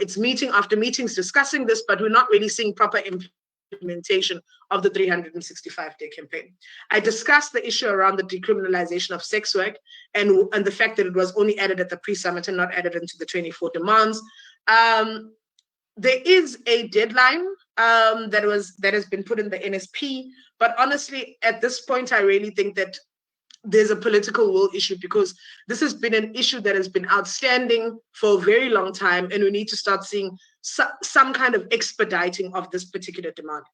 It's meeting after meetings discussing this, but we're not really seeing proper implementation of the 365-day campaign. I discussed the issue around the decriminalization of sex work and the fact that it was only added at the pre-summit and not added into the 24 demands. There is a deadline that has been put in the NSP, but honestly, at this point, I really think that there's a political will issue, because this has been an issue that has been outstanding for a very long time, and we need to start seeing some kind of expediting of this particular demand.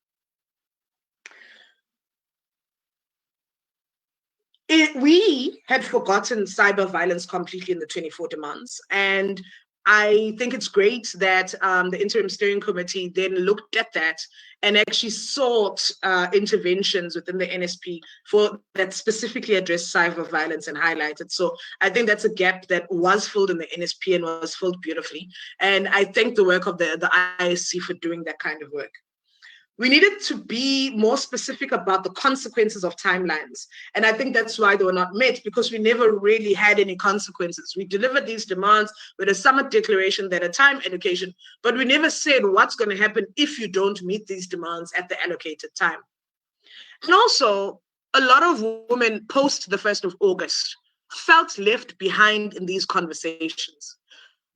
We had forgotten cyber violence completely in the 24 demands, and I think it's great that the Interim Steering Committee then looked at that and actually sought interventions within the NSP that specifically address cyber violence and highlighted. So I think that's a gap that was filled in the NSP and was filled beautifully. And I thank the work of the ISC for doing that kind of work. We needed to be more specific about the consequences of timelines. And I think that's why they were not met, because we never really had any consequences. We delivered these demands with a summit declaration that a time allocation, but we never said what's going to happen if you don't meet these demands at the allocated time. And also, a lot of women post the 1st of August felt left behind in these conversations.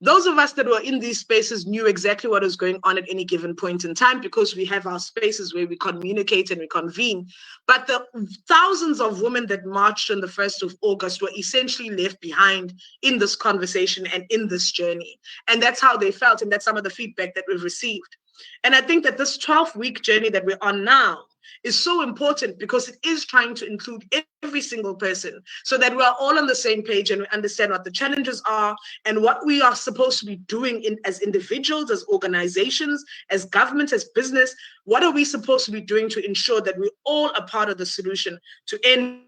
Those of us that were in these spaces knew exactly what was going on at any given point in time because we have our spaces where we communicate and we convene. But the thousands of women that marched on the 1st of August were essentially left behind in this conversation and in this journey. And that's how they felt. And that's some of the feedback that we've received. And I think that this 12-week journey that we're on now is so important because it is trying to include every single person so that we're all on the same page and we understand what the challenges are and what we are supposed to be doing as individuals, as organizations, as government, as business. What are we supposed to be doing to ensure that we're all a part of the solution to end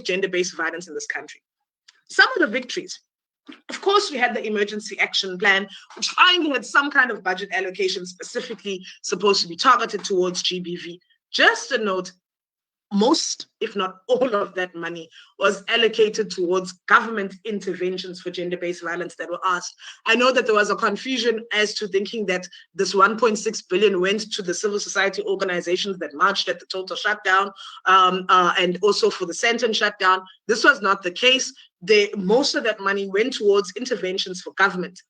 gender-based violence in this country? Some of the victories. Of course, we had the emergency action plan, which finally had some kind of budget allocation specifically supposed to be targeted towards GBV. Just a note, most, if not all of that money was allocated towards government interventions for gender-based violence that were asked. I know that there was a confusion as to thinking that this 1.6 billion went to the civil society organizations that marched at the total shutdown and also for the SANDTON shutdown. This was not the case. Most of that money went towards interventions for government.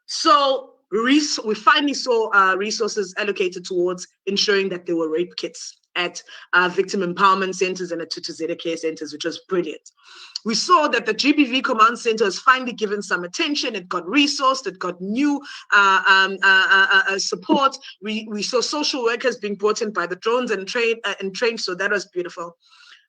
So we finally saw resources allocated towards ensuring that there were rape kits at victim empowerment centers and at Tutuzeda care centers, which was brilliant. We saw that the GBV command center has finally given some attention. It got resourced, it got new support. We saw social workers being brought in by the drones and trained, so that was beautiful.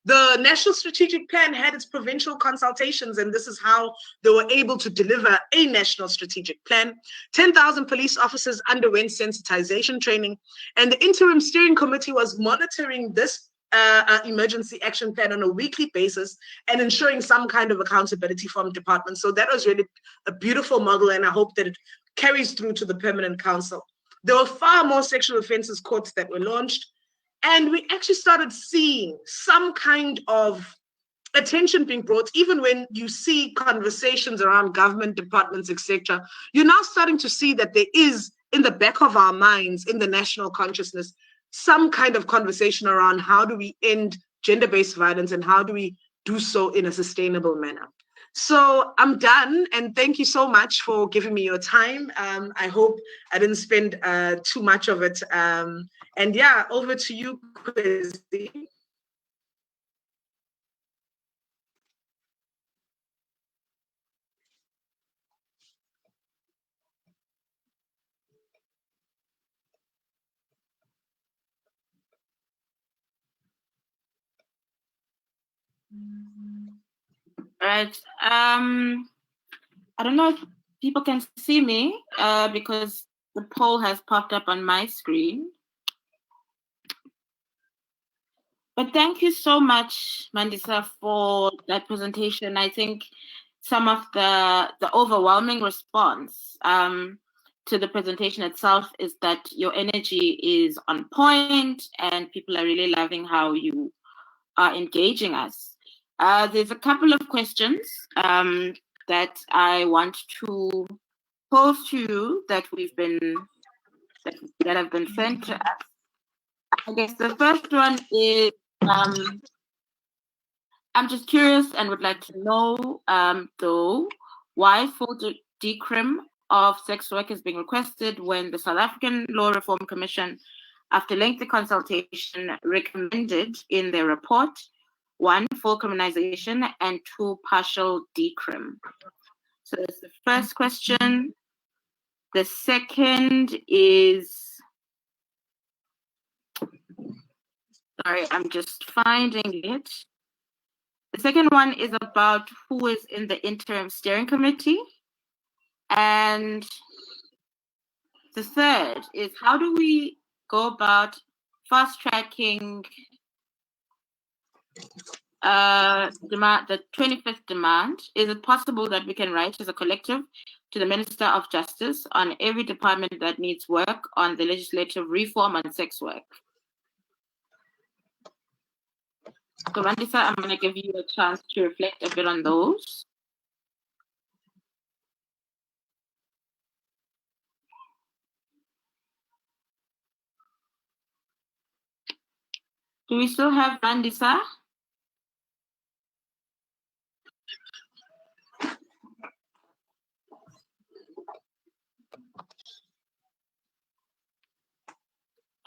The National Strategic Plan had its provincial consultations, and this is how they were able to deliver a national strategic plan. 10,000 police officers underwent sensitization training, and the interim steering committee was monitoring this emergency action plan on a weekly basis and ensuring some kind of accountability from departments. So that was really a beautiful model, and I hope that it carries through to the Permanent Council. There were far more sexual offences courts that were launched. And we actually started seeing some kind of attention being brought, even when you see conversations around government departments, etc. You're now starting to see that there is, in the back of our minds, in the national consciousness, some kind of conversation around how do we end gender-based violence and how do we do so in a sustainable manner. So I'm done, and thank you so much for giving me your time. I hope I didn't spend too much of it. And yeah, over to you, Kwezi. Right. I don't know if people can see me because the poll has popped up on my screen. But thank you so much, Mandisa, for that presentation. I think some of the overwhelming response to the presentation itself is that your energy is on point and people are really loving how you are engaging us. There's a couple of questions that I want to pose to you that that have been sent to us. I guess the first one is I'm just curious and would like to know, though, why full decrim of sex work is being requested when the South African Law Reform Commission, after lengthy consultation, recommended in their report, 1, full criminalization, and 2, partial decrim. So that's the first question. The second is, sorry, I'm just finding it. The second one is about who is in the interim steering committee. And the third is, how do we go about fast tracking the 25th demand? Is it possible that we can write as a collective to the Minister of Justice on every department that needs work on the legislative reform on sex work? So, Mandisa, I'm going to give you a chance to reflect a bit on those. Do we still have Mandisa?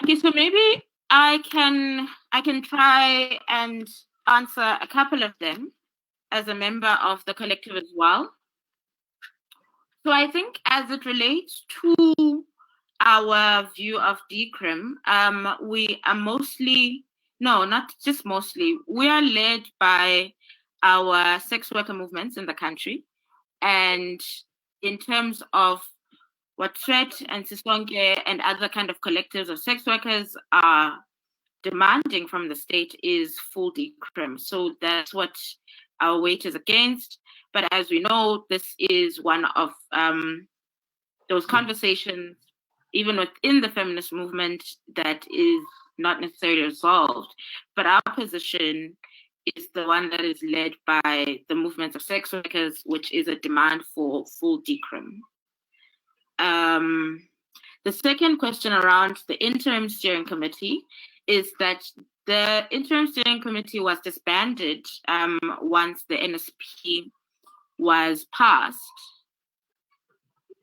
Okay, so maybe I can try and answer a couple of them as a member of the collective as well. So I think as it relates to our view of decrim, we are mostly, no, not just mostly, we are led by our sex worker movements in the country. And in terms of what SWET and Sisonke and other kind of collectives of sex workers are demanding from the state is full decrim. So that's what our weight is against. But as we know, this is one of those conversations, even within the feminist movement, that is not necessarily resolved. But our position is the one that is led by the movement of sex workers, which is a demand for full decrim. The second question around the interim steering committee is that the interim steering committee was disbanded once the NSP was passed.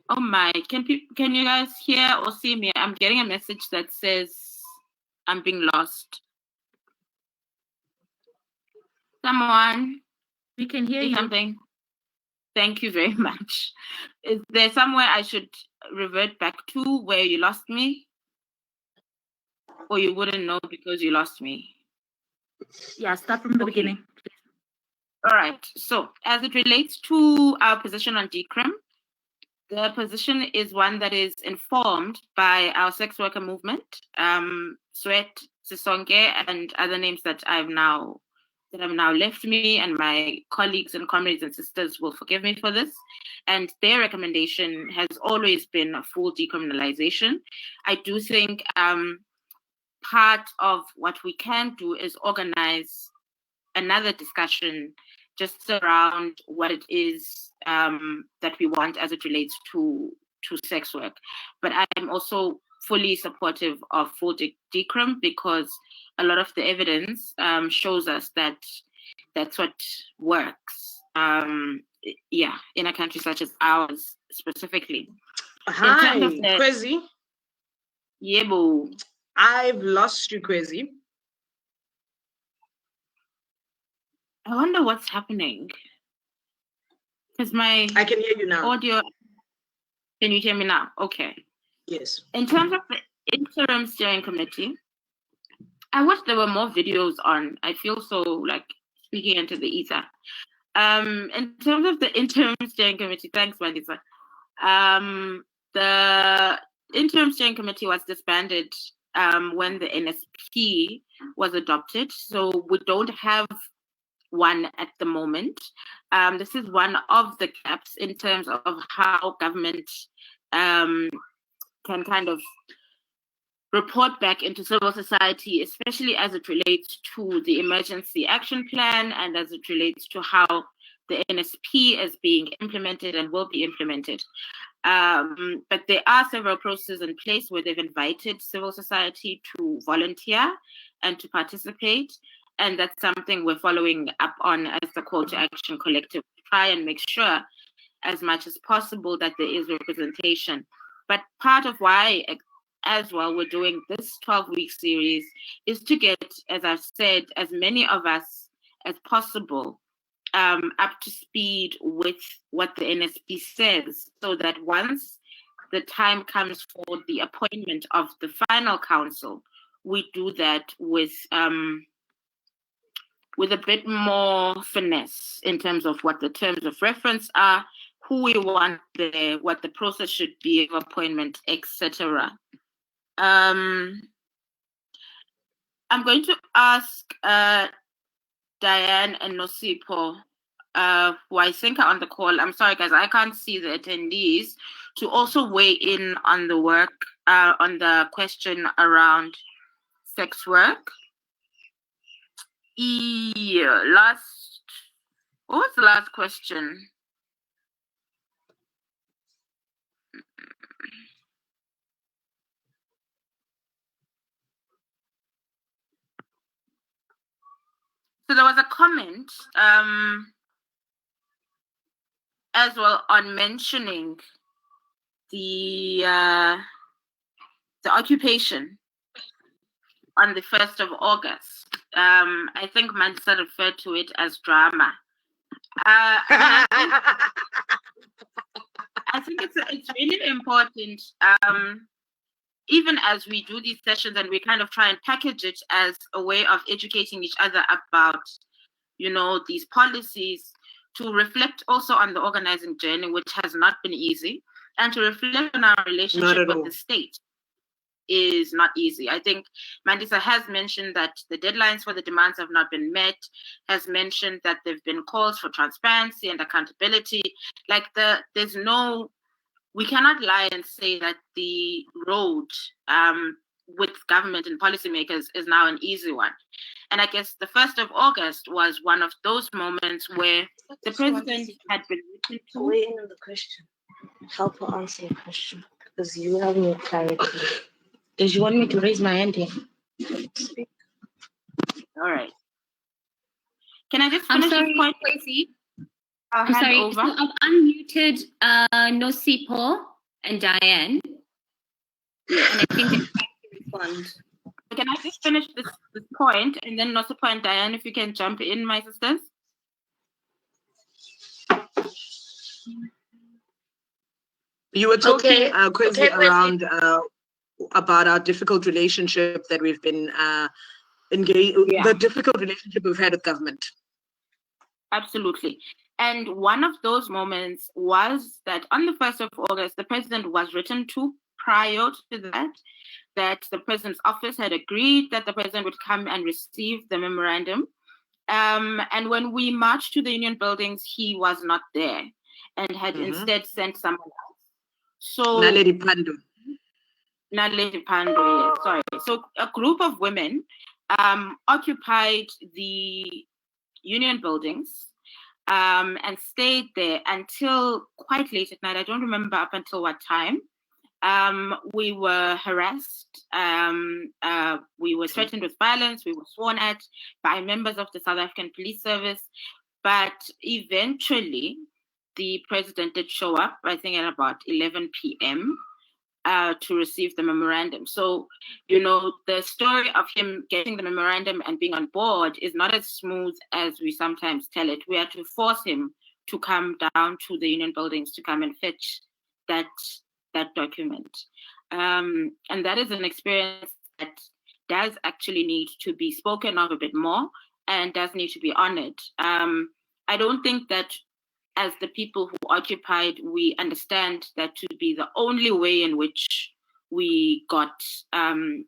Oh my, can you guys hear or see me? I'm getting a message that says I'm being lost. Someone? We can hear you. Something. Thank you very much. Is there somewhere I should revert back to where you lost me? Or you wouldn't know because you lost me? Yeah, start from the beginning. All right. So as it relates to our position on decrim, the position is one that is informed by our sex worker movement, SWET, Sisonke, and other names that have now left me, and my colleagues and comrades and sisters will forgive me for this. And their recommendation has always been a full decriminalization. I do think part of what we can do is organize another discussion just around what it is that we want as it relates to sex work. But I'm also fully supportive of full decrim because a lot of the evidence shows us that that's what works. In a country such as ours specifically. Hi, Kwezi. Yebo. I've lost you, Kwezi. I wonder what's happening. Because I can hear you now. Audio. Can you hear me now? Okay. Yes. In terms of the interim steering committee, I wish there were more videos on. I feel so like speaking into the ether. In terms of the interim steering committee, thanks, Mandisa. The interim steering committee was disbanded when the NSP was adopted. So we don't have one at the moment. This is one of the gaps in terms of how government can kind of report back into civil society, especially as it relates to the emergency action plan and as it relates to how the NSP is being implemented and will be implemented. But there are several processes in place where they've invited civil society to volunteer and to participate. And that's something we're following up on as the Call to Action Collective to try and make sure as much as possible that there is representation. But part of why as well we're doing this 12-week series is to get, as I've said, as many of us as possible up to speed with what the NSP says, so that once the time comes for the appointment of the final council, we do that with a bit more finesse in terms of what the terms of reference are, who we want there, what the process should be of appointment, etc. I'm going to ask Diane and Nosipo, who I think are on the call. I'm sorry, guys, I can't see the attendees, to also weigh in on the work, on the question around sex work. What was the last question? So there was a comment as well on mentioning the occupation on the 1st of August. I think Mandisa referred to it as drama. I think it's really important, even as we do these sessions and we kind of try and package it as a way of educating each other about, these policies, to reflect also on the organizing journey, which has not been easy, and to reflect on our relationship with the state is not easy. I think Mandisa has mentioned that the deadlines for the demands have not been met, has mentioned that there have been calls for transparency and accountability. We cannot lie and say that the road with government and policymakers is now an easy one. And I guess the 1st of August was one of those moments where the president had been written to. Waiting on the question. Help her answer your question because you have no clarity. Does you want me to raise my hand here? Speak. All right. Can I just finish this point, Tracy? I'm sorry. So I've unmuted Nosipo and Diane. And I think they're trying to respond. Can I just finish this point and then Nosipo and Diane, if you can jump in, my sisters? You were talking, around about our difficult relationship that we've been engaged, the difficult relationship we've had with government. Absolutely. And one of those moments was that on the 1st of August, the president was written to. Prior to that the president's office had agreed that the president would come and receive the memorandum. And when we marched to the union buildings, he was not there and had instead sent someone else. So Naledi Pando, yes, sorry. So a group of women occupied the union buildings and stayed there until quite late at night. I don't remember up until what time. We were harassed. We were threatened with violence. We were sworn at by members of the South African Police Service. But eventually, the president did show up, I think at about 11 p.m. To receive the memorandum. So, the story of him getting the memorandum and being on board is not as smooth as we sometimes tell it. We had to force him to come down to the union buildings to come and fetch that document. And that is an experience that does actually need to be spoken of a bit more and does need to be honored. I don't think that as the people who occupied, we understand that to be the only way in which we got the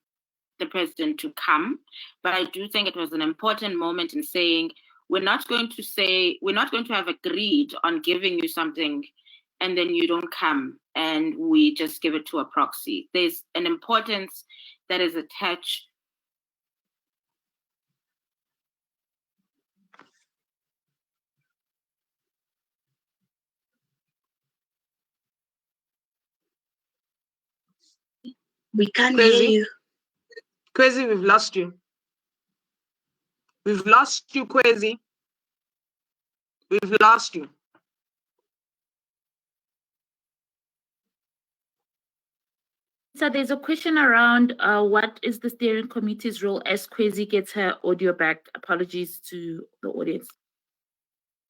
president to come. But I do think it was an important moment in saying, we're not going to have agreed on giving you something and then you don't come and we just give it to a proxy. There's an importance that is attached. We can't hear you. Kwezi, we've lost you. We've lost you, Kwezi. We've lost you. So there's a question around what is the steering committee's role as Kwezi gets her audio back? Apologies to the audience.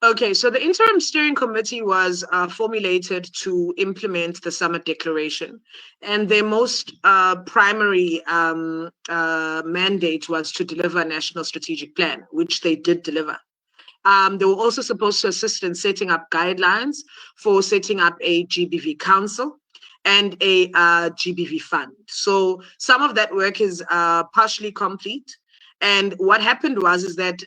Okay, so the interim steering committee was formulated to implement the summit declaration, and their most primary mandate was to deliver a national strategic plan, which they did deliver. They were also supposed to assist in setting up guidelines for setting up a GBV council and a GBV fund. So some of that work is partially complete. And what happened was that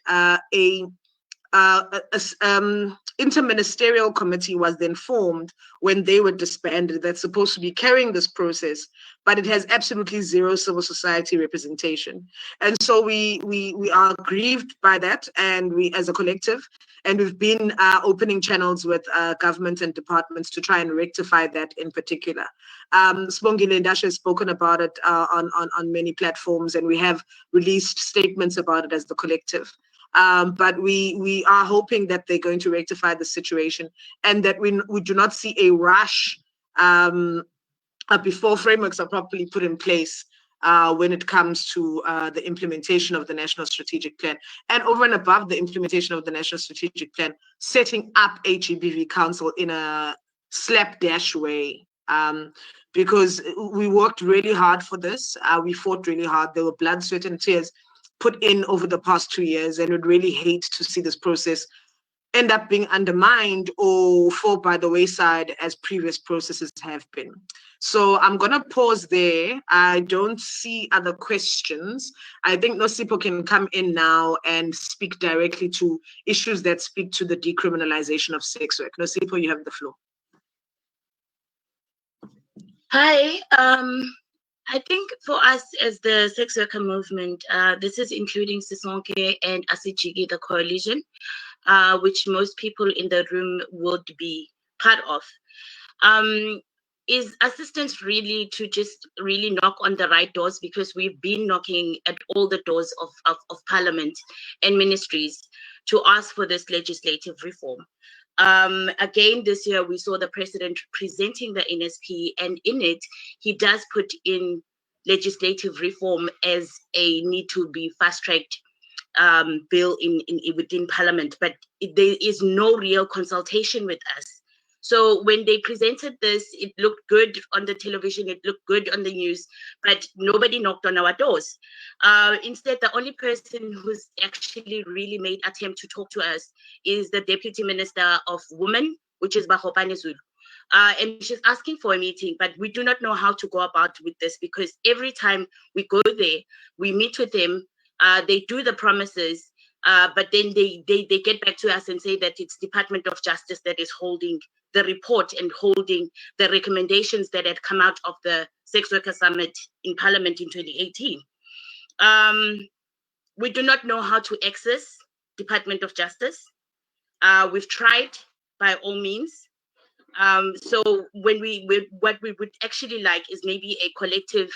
interministerial committee was then formed when they were disbanded that's supposed to be carrying this process, but it has absolutely zero civil society representation. And so we are grieved by that, and we as a collective, and we've been opening channels with government and departments to try and rectify that in particular. Sibongile Ndashe has spoken about it on many platforms, and we have released statements about it as the collective. But we are hoping that they're going to rectify the situation and that we do not see a rush before frameworks are properly put in place when it comes to the implementation of the National Strategic Plan. And over and above the implementation of the National Strategic Plan, setting up a GBV Council in a slapdash way. Because we worked really hard for this. We fought really hard. There were blood, sweat, and tears put in over the past 2 years, and we'd really hate to see this process end up being undermined or fall by the wayside as previous processes have been. So I'm going to pause there. I don't see other questions. I think Nosipho can come in now and speak directly to issues that speak to the decriminalization of sex work. Nosipho, you have the floor. Hi. I think for us as the sex worker movement, this is including Sisonke and Asijiki, the coalition, which most people in the room would be part of. Is assistance really to just really knock on the right doors, because we've been knocking at all the doors of parliament and ministries to ask for this legislative reform. Again, this year we saw the president presenting the NSP, and in it, he does put in legislative reform as a need to be fast-tracked bill within parliament, but there is no real consultation with us. So when they presented this, it looked good on the television, it looked good on the news, but nobody knocked on our doors. Instead, the only person who's actually really made attempt to talk to us is the Deputy Minister of Women, which is Bahopane Zulu. And she's asking for a meeting, but we do not know how to go about with this, because every time we go there, we meet with them, they do the promises, but then they get back to us and say that it's Department of Justice that is holding the report and holding the recommendations that had come out of the Sex Worker Summit in Parliament in 2018. We do not know how to access Department of Justice. We've tried by all means. So what we would actually like is maybe a collective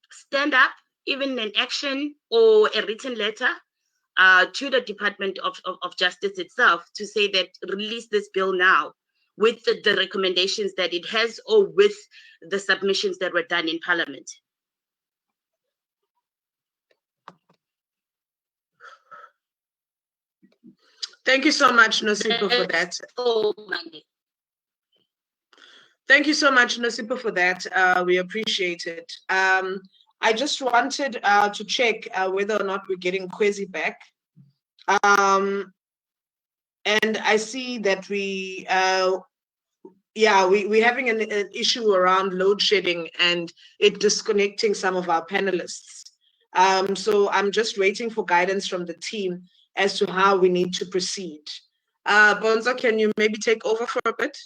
stand up, even an action or a written letter to the Department of Justice itself to say that release this bill now with the recommendations that it has, or with the submissions that were done in Parliament. Thank you so much, Nosipho, for that. Thank you so much, Nosipho, for that. We appreciate it. I just wanted to check whether or not we're getting Kwezi back. And I see that we're having an issue around load shedding and it disconnecting some of our panelists. So I'm just waiting for guidance from the team as to how we need to proceed. Bonzo, can you maybe take over for a bit?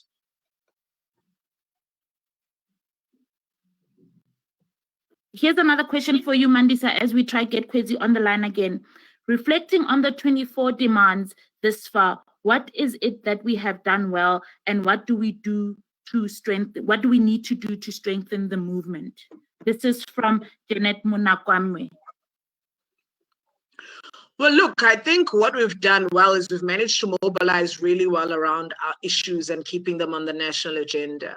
Here's another question for you, Mandisa, as we try to get Kwezi on the line again. Reflecting on the 24 demands this far, what is it that we have done well, and what do we do to strengthen? What do we need to do to strengthen the movement? This is from Janet Munakwamwe. Well, look, I think what we've done well is we've managed to mobilize really well around our issues and keeping them on the national agenda.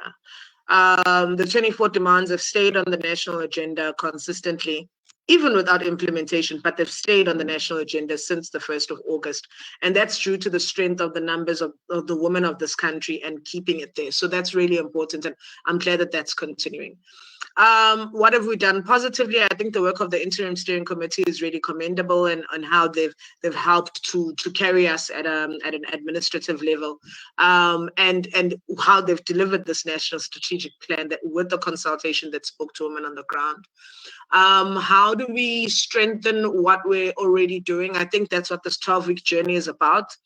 The 24 demands have stayed on the national agenda consistently, even without implementation, but they've stayed on the national agenda since the 1st of August. And that's due to the strength of the numbers of the women of this country and keeping it there. So that's really important. And I'm glad that that's continuing. What have we done positively? I think the work of the interim steering committee is really commendable, and how they've helped to carry us at an administrative level, and how they've delivered this national strategic plan that with the consultation that spoke to women on the ground. How do we strengthen what we're already doing? I think that's what this 12-week journey is about.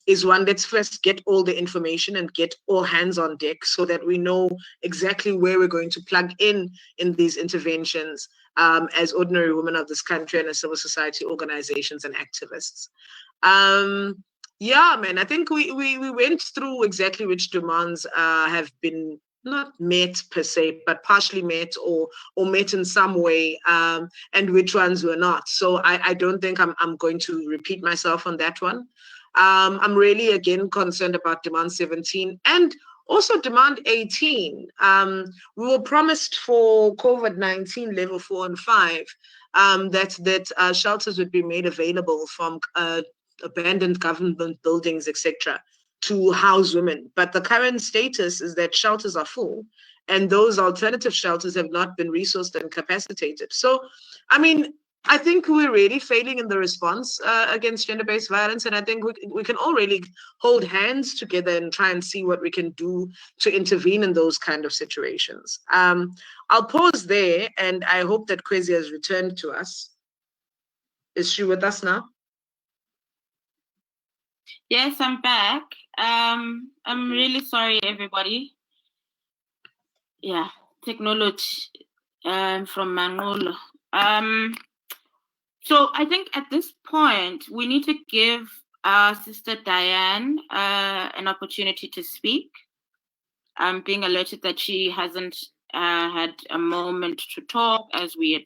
Is one, let's first get all the information and get all hands on deck so that we know exactly where we're going to plug in these interventions as ordinary women of this country and as civil society organizations and activists. I think we went through exactly which demands have been not met per se, but partially met or met in some way, and which ones were not. So I don't think I'm going to repeat myself on that one. I'm really, again, concerned about demand 17 and also demand 18. We were promised for COVID-19 level 4 and 5 that shelters would be made available from abandoned government buildings, etc., to house women. But the current status is that shelters are full, and those alternative shelters have not been resourced and capacitated. So, I mean, I think we're really failing in the response against gender-based violence, and I think we can all really hold hands together and try and see what we can do to intervene in those kind of situations. I'll pause there, and I hope that Kwezi has returned to us. Is she with us now? Yes, I'm back. I'm really sorry, everybody. Yeah, technology from Manolo. So I think at this point, we need to give our sister Diane an opportunity to speak. I'm being alerted that she hasn't had a moment to talk as we had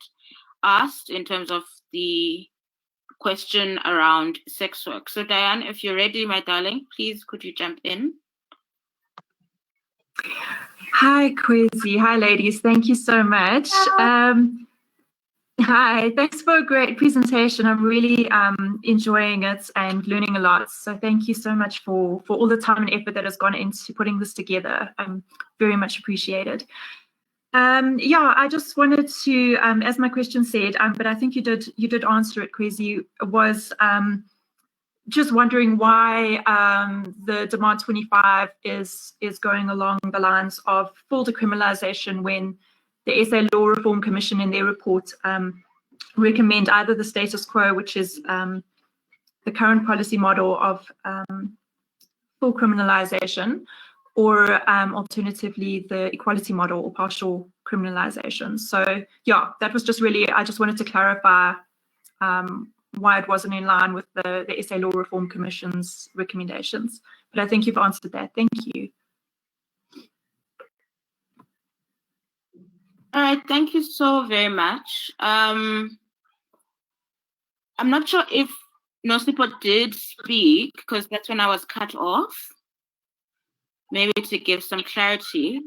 asked in terms of the question around sex work. So Diane, if you're ready, my darling, please could you jump in? Hi, Kwezi. Hi, ladies. Thank you so much. Hi, thanks for a great presentation. I'm really enjoying it and learning a lot. So thank you so much for all the time and effort that has gone into putting this together. Very much appreciated. Yeah, I just wanted to, as my question said, but I think you did answer it, Kwezi, was just wondering why the demand 25 is going along the lines of full decriminalization when the SA Law Reform Commission in their report recommend either the status quo, which is the current policy model of full criminalization, or alternatively the equality model or partial criminalization. So yeah, that was just really, I just wanted to clarify why it wasn't in line with the SA Law Reform Commission's recommendations. But I think you've answered that. Thank you. All right, thank you so very much. I'm not sure if Nosipo did speak, because that's when I was cut off. Maybe to give some clarity.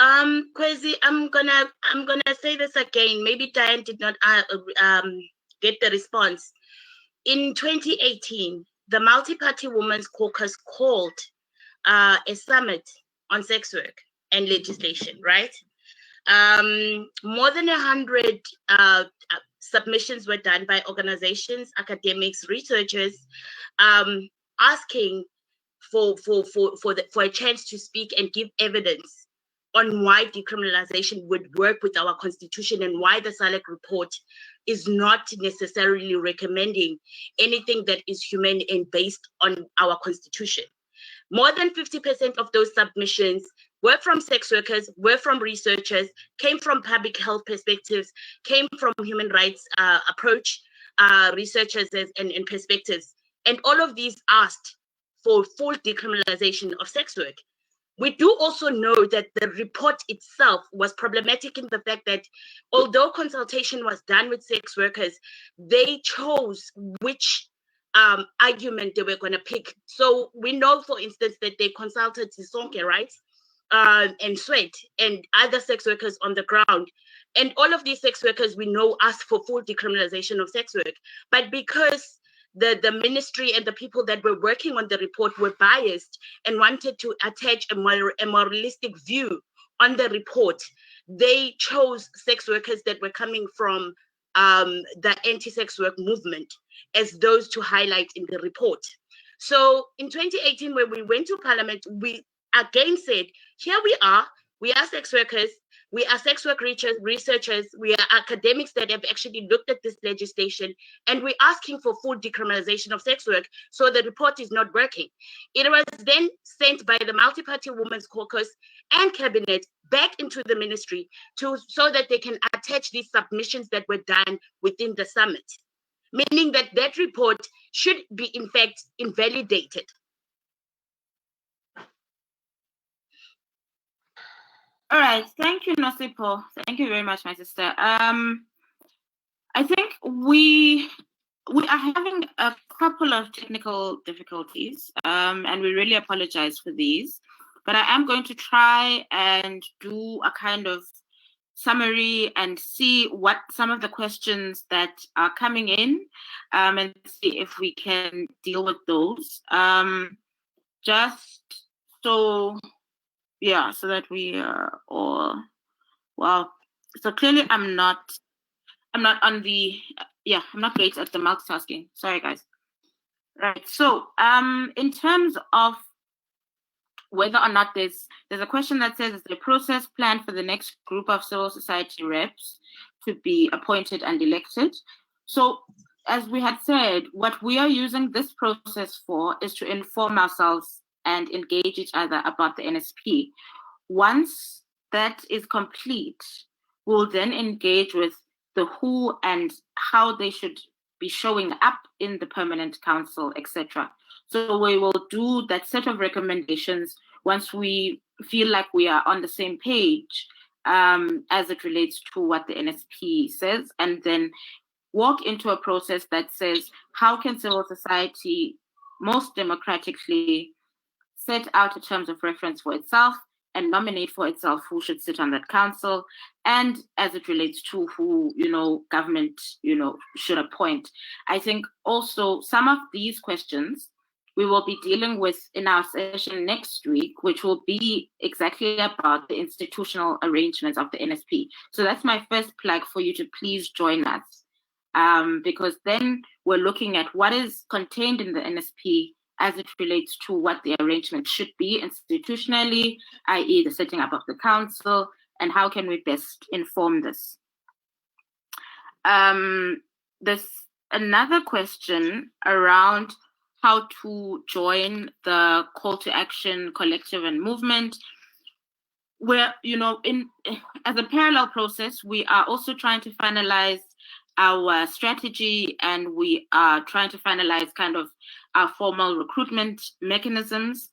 Kwezi, I'm gonna say this again. Maybe Diane did not get the response. In 2018, the Multi-Party Women's Caucus called a summit on sex work and legislation, right? More than 100 submissions were done by organizations, academics, researchers, asking for a chance to speak and give evidence on why decriminalization would work with our constitution and why the SALEC report is not necessarily recommending anything that is humane and based on our constitution. More than 50% of those submissions were from sex workers, were from researchers, came from public health perspectives, came from human rights approach researchers and perspectives. And all of these asked for full decriminalization of sex work. We do also know that the report itself was problematic in the fact that although consultation was done with sex workers, they chose which argument they were going to pick. So we know, for instance, that they consulted Sisonke, right? And Sweat and other sex workers on the ground. And all of these sex workers we know asked for full decriminalization of sex work. But because the ministry and the people that were working on the report were biased and wanted to attach a moralistic view on the report, they chose sex workers that were coming from the anti-sex work movement as those to highlight in the report. So in 2018, when we went to Parliament, we again said, here we are sex workers, we are sex work researchers, we are academics that have actually looked at this legislation, and we're asking for full decriminalization of sex work, so the report is not working. It was then sent by the Multi-Party Women's Caucus and Cabinet back into the ministry so that they can attach these submissions that were done within the summit, meaning that that report should be, in fact, invalidated. All right, thank you, Nosipo. Thank you very much, my sister. I think we are having a couple of technical difficulties, and we really apologize for these. But I am going to try and do a kind of summary and see what some of the questions that are coming in, and see if we can deal with those. Just so, yeah, so that we are all, well, so clearly I'm not on the, I'm not great at the multitasking. Sorry, guys. Right. So, in terms of whether or not there's a question that says, is the process planned for the next group of civil society reps to be appointed and elected? So, as we had said, what we are using this process for is to inform ourselves and engage each other about the NSP. Once that is complete, we'll then engage with the who and how they should be showing up in the permanent council, etc. So we will do that set of recommendations once we feel like we are on the same page as it relates to what the NSP says, and then walk into a process that says, how can civil society most democratically set out a terms of reference for itself and nominate for itself who should sit on that council, and as it relates to who, government, should appoint. I think also some of these questions we will be dealing with in our session next week, which will be exactly about the institutional arrangements of the NSP. So that's my first plug for you to please join us, because then we're looking at what is contained in the NSP as it relates to what the arrangement should be institutionally, i.e. the setting up of the council, and how can we best inform this. There's another question around how to join the call to action collective and movement, where, as a parallel process, we are also trying to finalize our strategy, and we are trying to finalize kind of our formal recruitment mechanisms.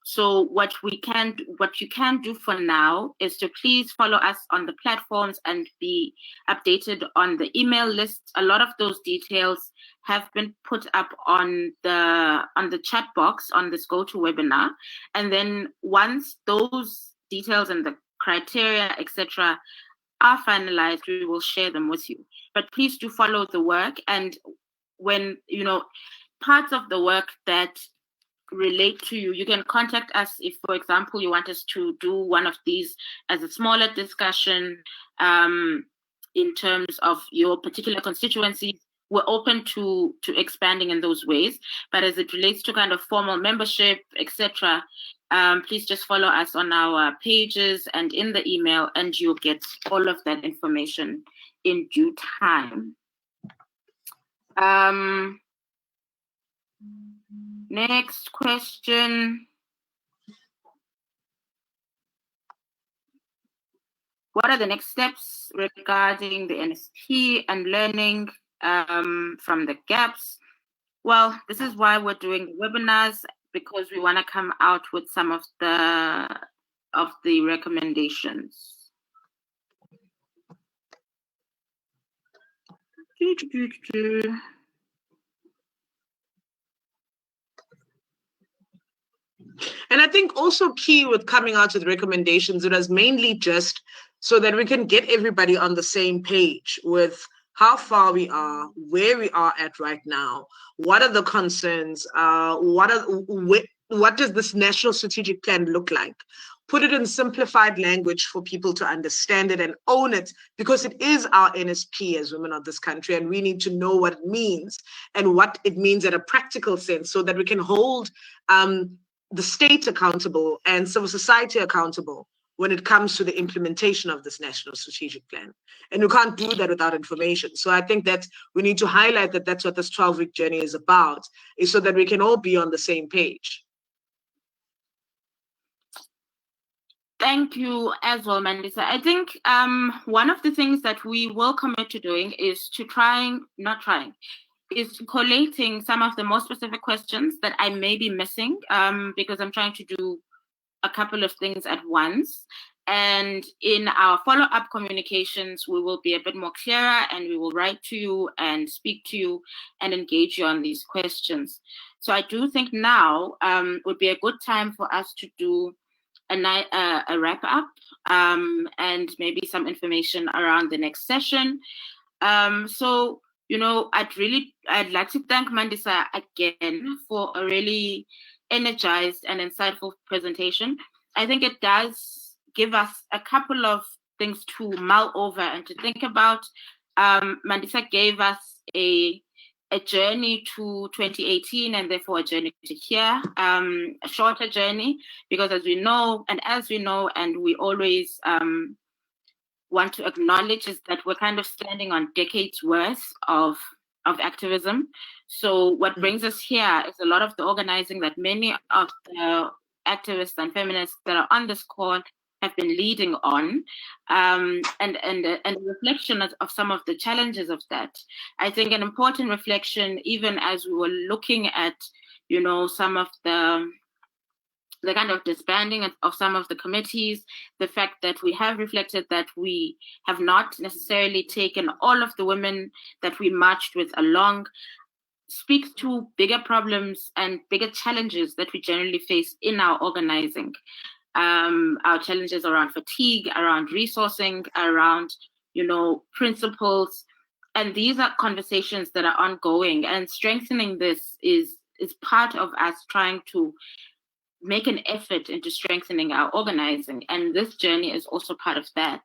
So what you can do for now is to please follow us on the platforms and be updated on the email list. A lot of those details have been put up on the chat box on this GoToWebinar. And then once those details and the criteria, etc., are finalized, we will share them with you. But please do follow the work. And when, parts of the work that relate to you, you can contact us if, for example, you want us to do one of these as a smaller discussion in terms of your particular constituency. We're open to expanding in those ways. But as it relates to kind of formal membership, etc., please just follow us on our pages and in the email, and you'll get all of that information in due time. Next question. What are the next steps regarding the NSP and learning from the gaps? Well, this is why we're doing webinars, because we want to come out with some of the recommendations. And I think also key with coming out with recommendations, it was mainly just so that we can get everybody on the same page with how far we are, where we are at right now, what are the concerns, what does this national strategic plan look like? Put it in simplified language for people to understand it and own it, because it is our NSP as women of this country, and we need to know what it means and what it means in a practical sense, so that we can hold the state accountable and civil society accountable when it comes to the implementation of this national strategic plan. And you can't do that without information. So I think that we need to highlight that that's what this 12-week journey is about, is so that we can all be on the same page. Thank you as well, Mandisa. I think one of the things that we will commit to doing is to collating some of the more specific questions that I may be missing, because I'm trying to do a couple of things at once. And in our follow-up communications, we will be a bit more clearer, and we will write to you and speak to you and engage you on these questions. So I do think now would be a good time for us to do a wrap-up and maybe some information around the next session. So, I'd like to thank Mandisa again for a really energized and insightful presentation. I think it does give us a couple of things to mull over and to think about. Mandisa gave us a journey to 2018 and therefore a journey to here, a shorter journey, because as we know, and we always want to acknowledge, is that we're kind of standing on decades worth of activism. So what brings us here is a lot of the organizing that many of the activists and feminists that are on this call have been leading on, and a reflection of some of the challenges of that. I think an important reflection, even as we were looking at, some of the kind of disbanding of some of the committees, the fact that we have reflected that we have not necessarily taken all of the women that we marched with along, speaks to bigger problems and bigger challenges that we generally face in our organizing. Our challenges around fatigue, around resourcing, around, principles. And these are conversations that are ongoing, and strengthening this is part of us trying to make an effort into strengthening our organizing. And this journey is also part of that.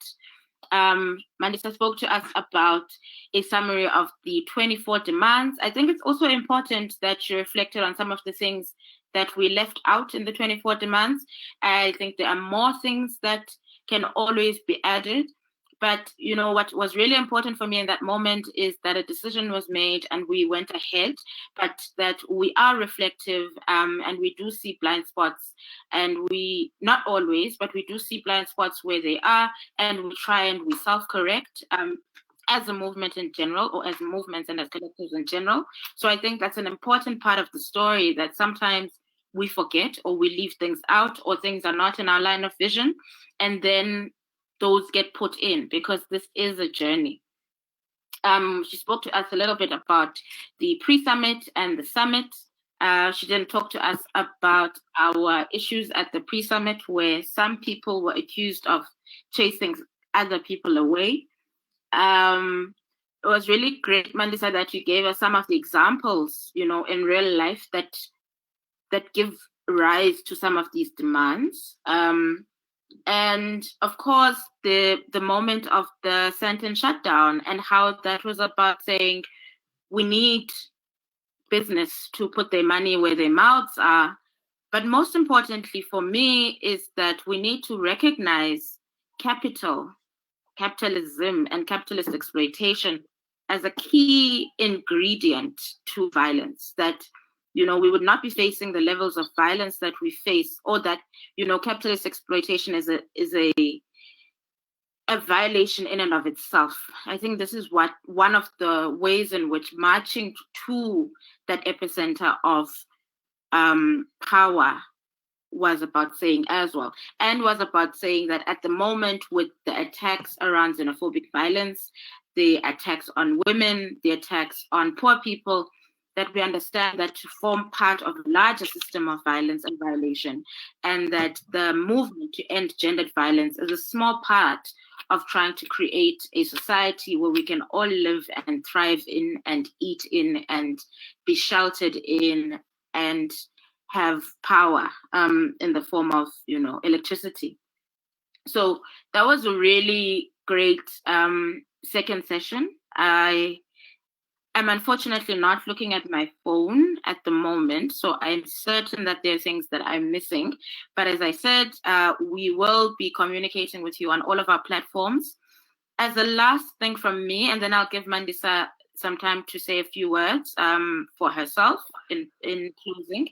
Mandisa spoke to us about a summary of the 24 demands. I think it's also important that you reflected on some of the things that we left out in the 24 demands. I think there are more things that can always be added. But, what was really important for me in that moment is that a decision was made and we went ahead, but that we are reflective and we do see blind spots. And we, not always, but we do see blind spots where they are, and we try and we self-correct as a movement in general, or as movements and as collectives in general. So I think that's an important part of the story, that sometimes we forget or we leave things out, or things are not in our line of vision, and then those get put in, because this is a journey. She spoke to us a little bit about the pre-summit and the summit. She didn't talk to us about our issues at the pre-summit, where some people were accused of chasing other people away. It was really great, Mandisa, that you gave us some of the examples, in real life that give rise to some of these demands. And of course, the moment of the SANDTON shutdown, and how that was about saying we need business to put their money where their mouths are. But most importantly for me is that we need to recognize capitalism and capitalist exploitation as a key ingredient to violence, that we would not be facing the levels of violence that we face, or that, capitalist exploitation is a violation in and of itself. I think this is one of the ways in which marching to that epicenter of power was about saying as well, and was about saying that at the moment, with the attacks around xenophobic violence, the attacks on women, the attacks on poor people, that we understand that to form part of a larger system of violence and violation, and that the movement to end gendered violence is a small part of trying to create a society where we can all live and thrive in and eat in and be sheltered in and have power in the form of, electricity. So that was a really great second session. I'm unfortunately not looking at my phone at the moment, so I'm certain that there are things that I'm missing. But as I said, we will be communicating with you on all of our platforms. As a last thing from me, and then I'll give Mandisa some time to say a few words for herself in closing.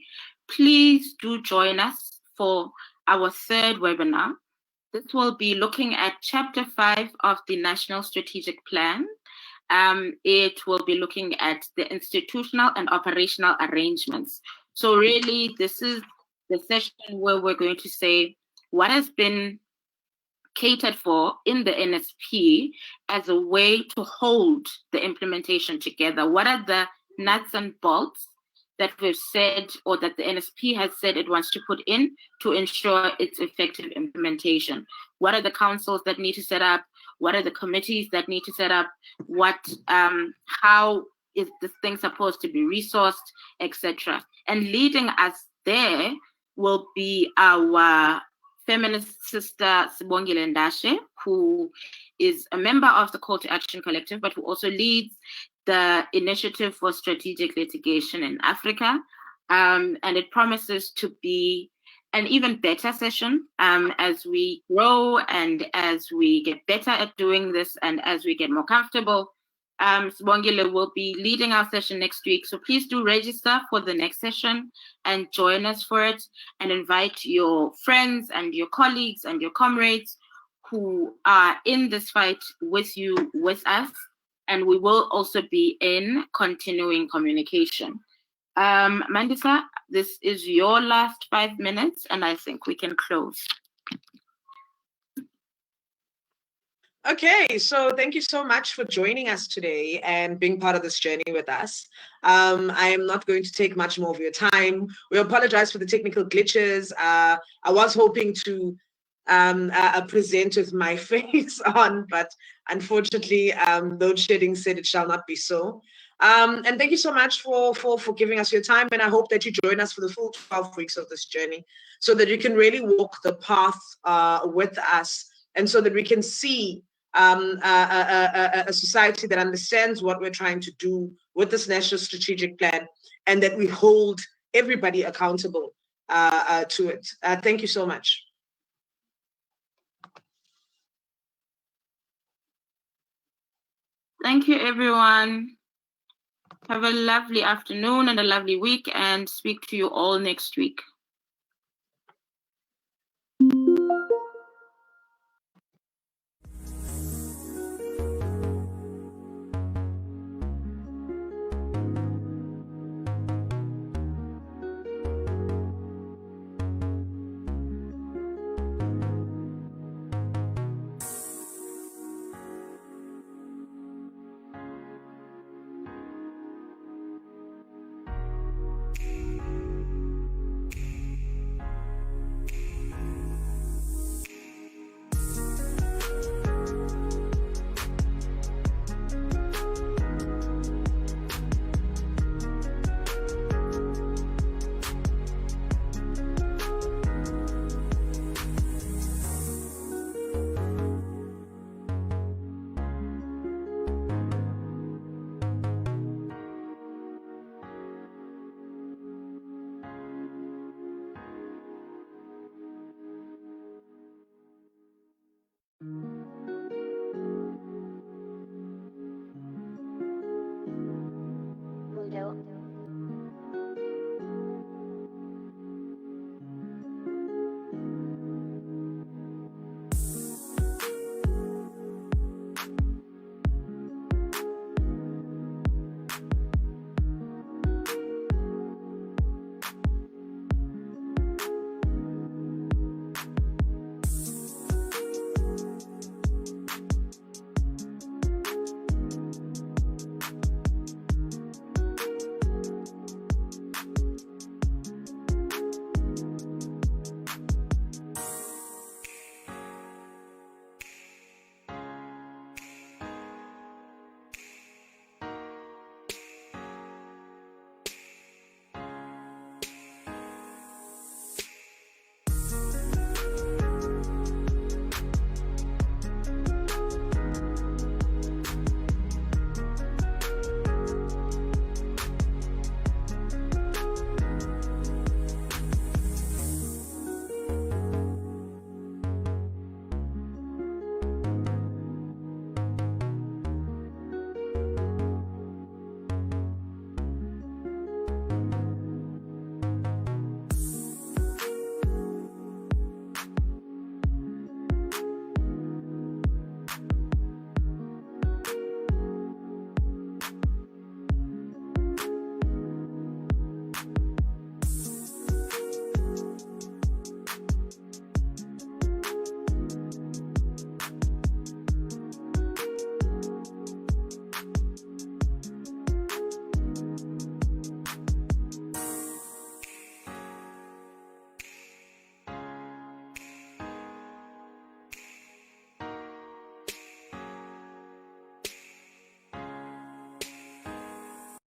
Please do join us for our third webinar. This will be looking at Chapter 5 of the National Strategic Plan. It will be looking at the institutional and operational arrangements. So really, this is the session where we're going to say what has been catered for in the NSP as a way to hold the implementation together? What are the nuts and bolts that we've said, or that the NSP has said it wants to put in to ensure its effective implementation? What are the councils that need to set up? What are the committees that need to set up? How is this thing supposed to be resourced, etc.? And leading us there will be our feminist sister Sibongile Ndashe, who is a member of the Call to Action Collective, but who also leads the Initiative for Strategic Litigation in Africa. And it promises to be an even better session as we grow and as we get better at doing this and as we get more comfortable. Sibongile will be leading our session next week. So please do register for the next session and join us for it, and invite your friends and your colleagues and your comrades who are in this fight with you, with us. And we will also be in continuing communication. Mandisa, this is your last 5 minutes, and I think we can close. Okay, so thank you so much for joining us today and being part of this journey with us. I am not going to take much more of your time. We apologize for the technical glitches. I was hoping to present with my face on, but unfortunately, load shedding said it shall not be so. And thank you so much for giving us your time. And I hope that you join us for the full 12 weeks of this journey so that you can really walk the path with us, and so that we can see a society that understands what we're trying to do with this national strategic plan, and that we hold everybody accountable to it. Thank you so much. Thank you, everyone. Have a lovely afternoon and a lovely week, and speak to you all next week.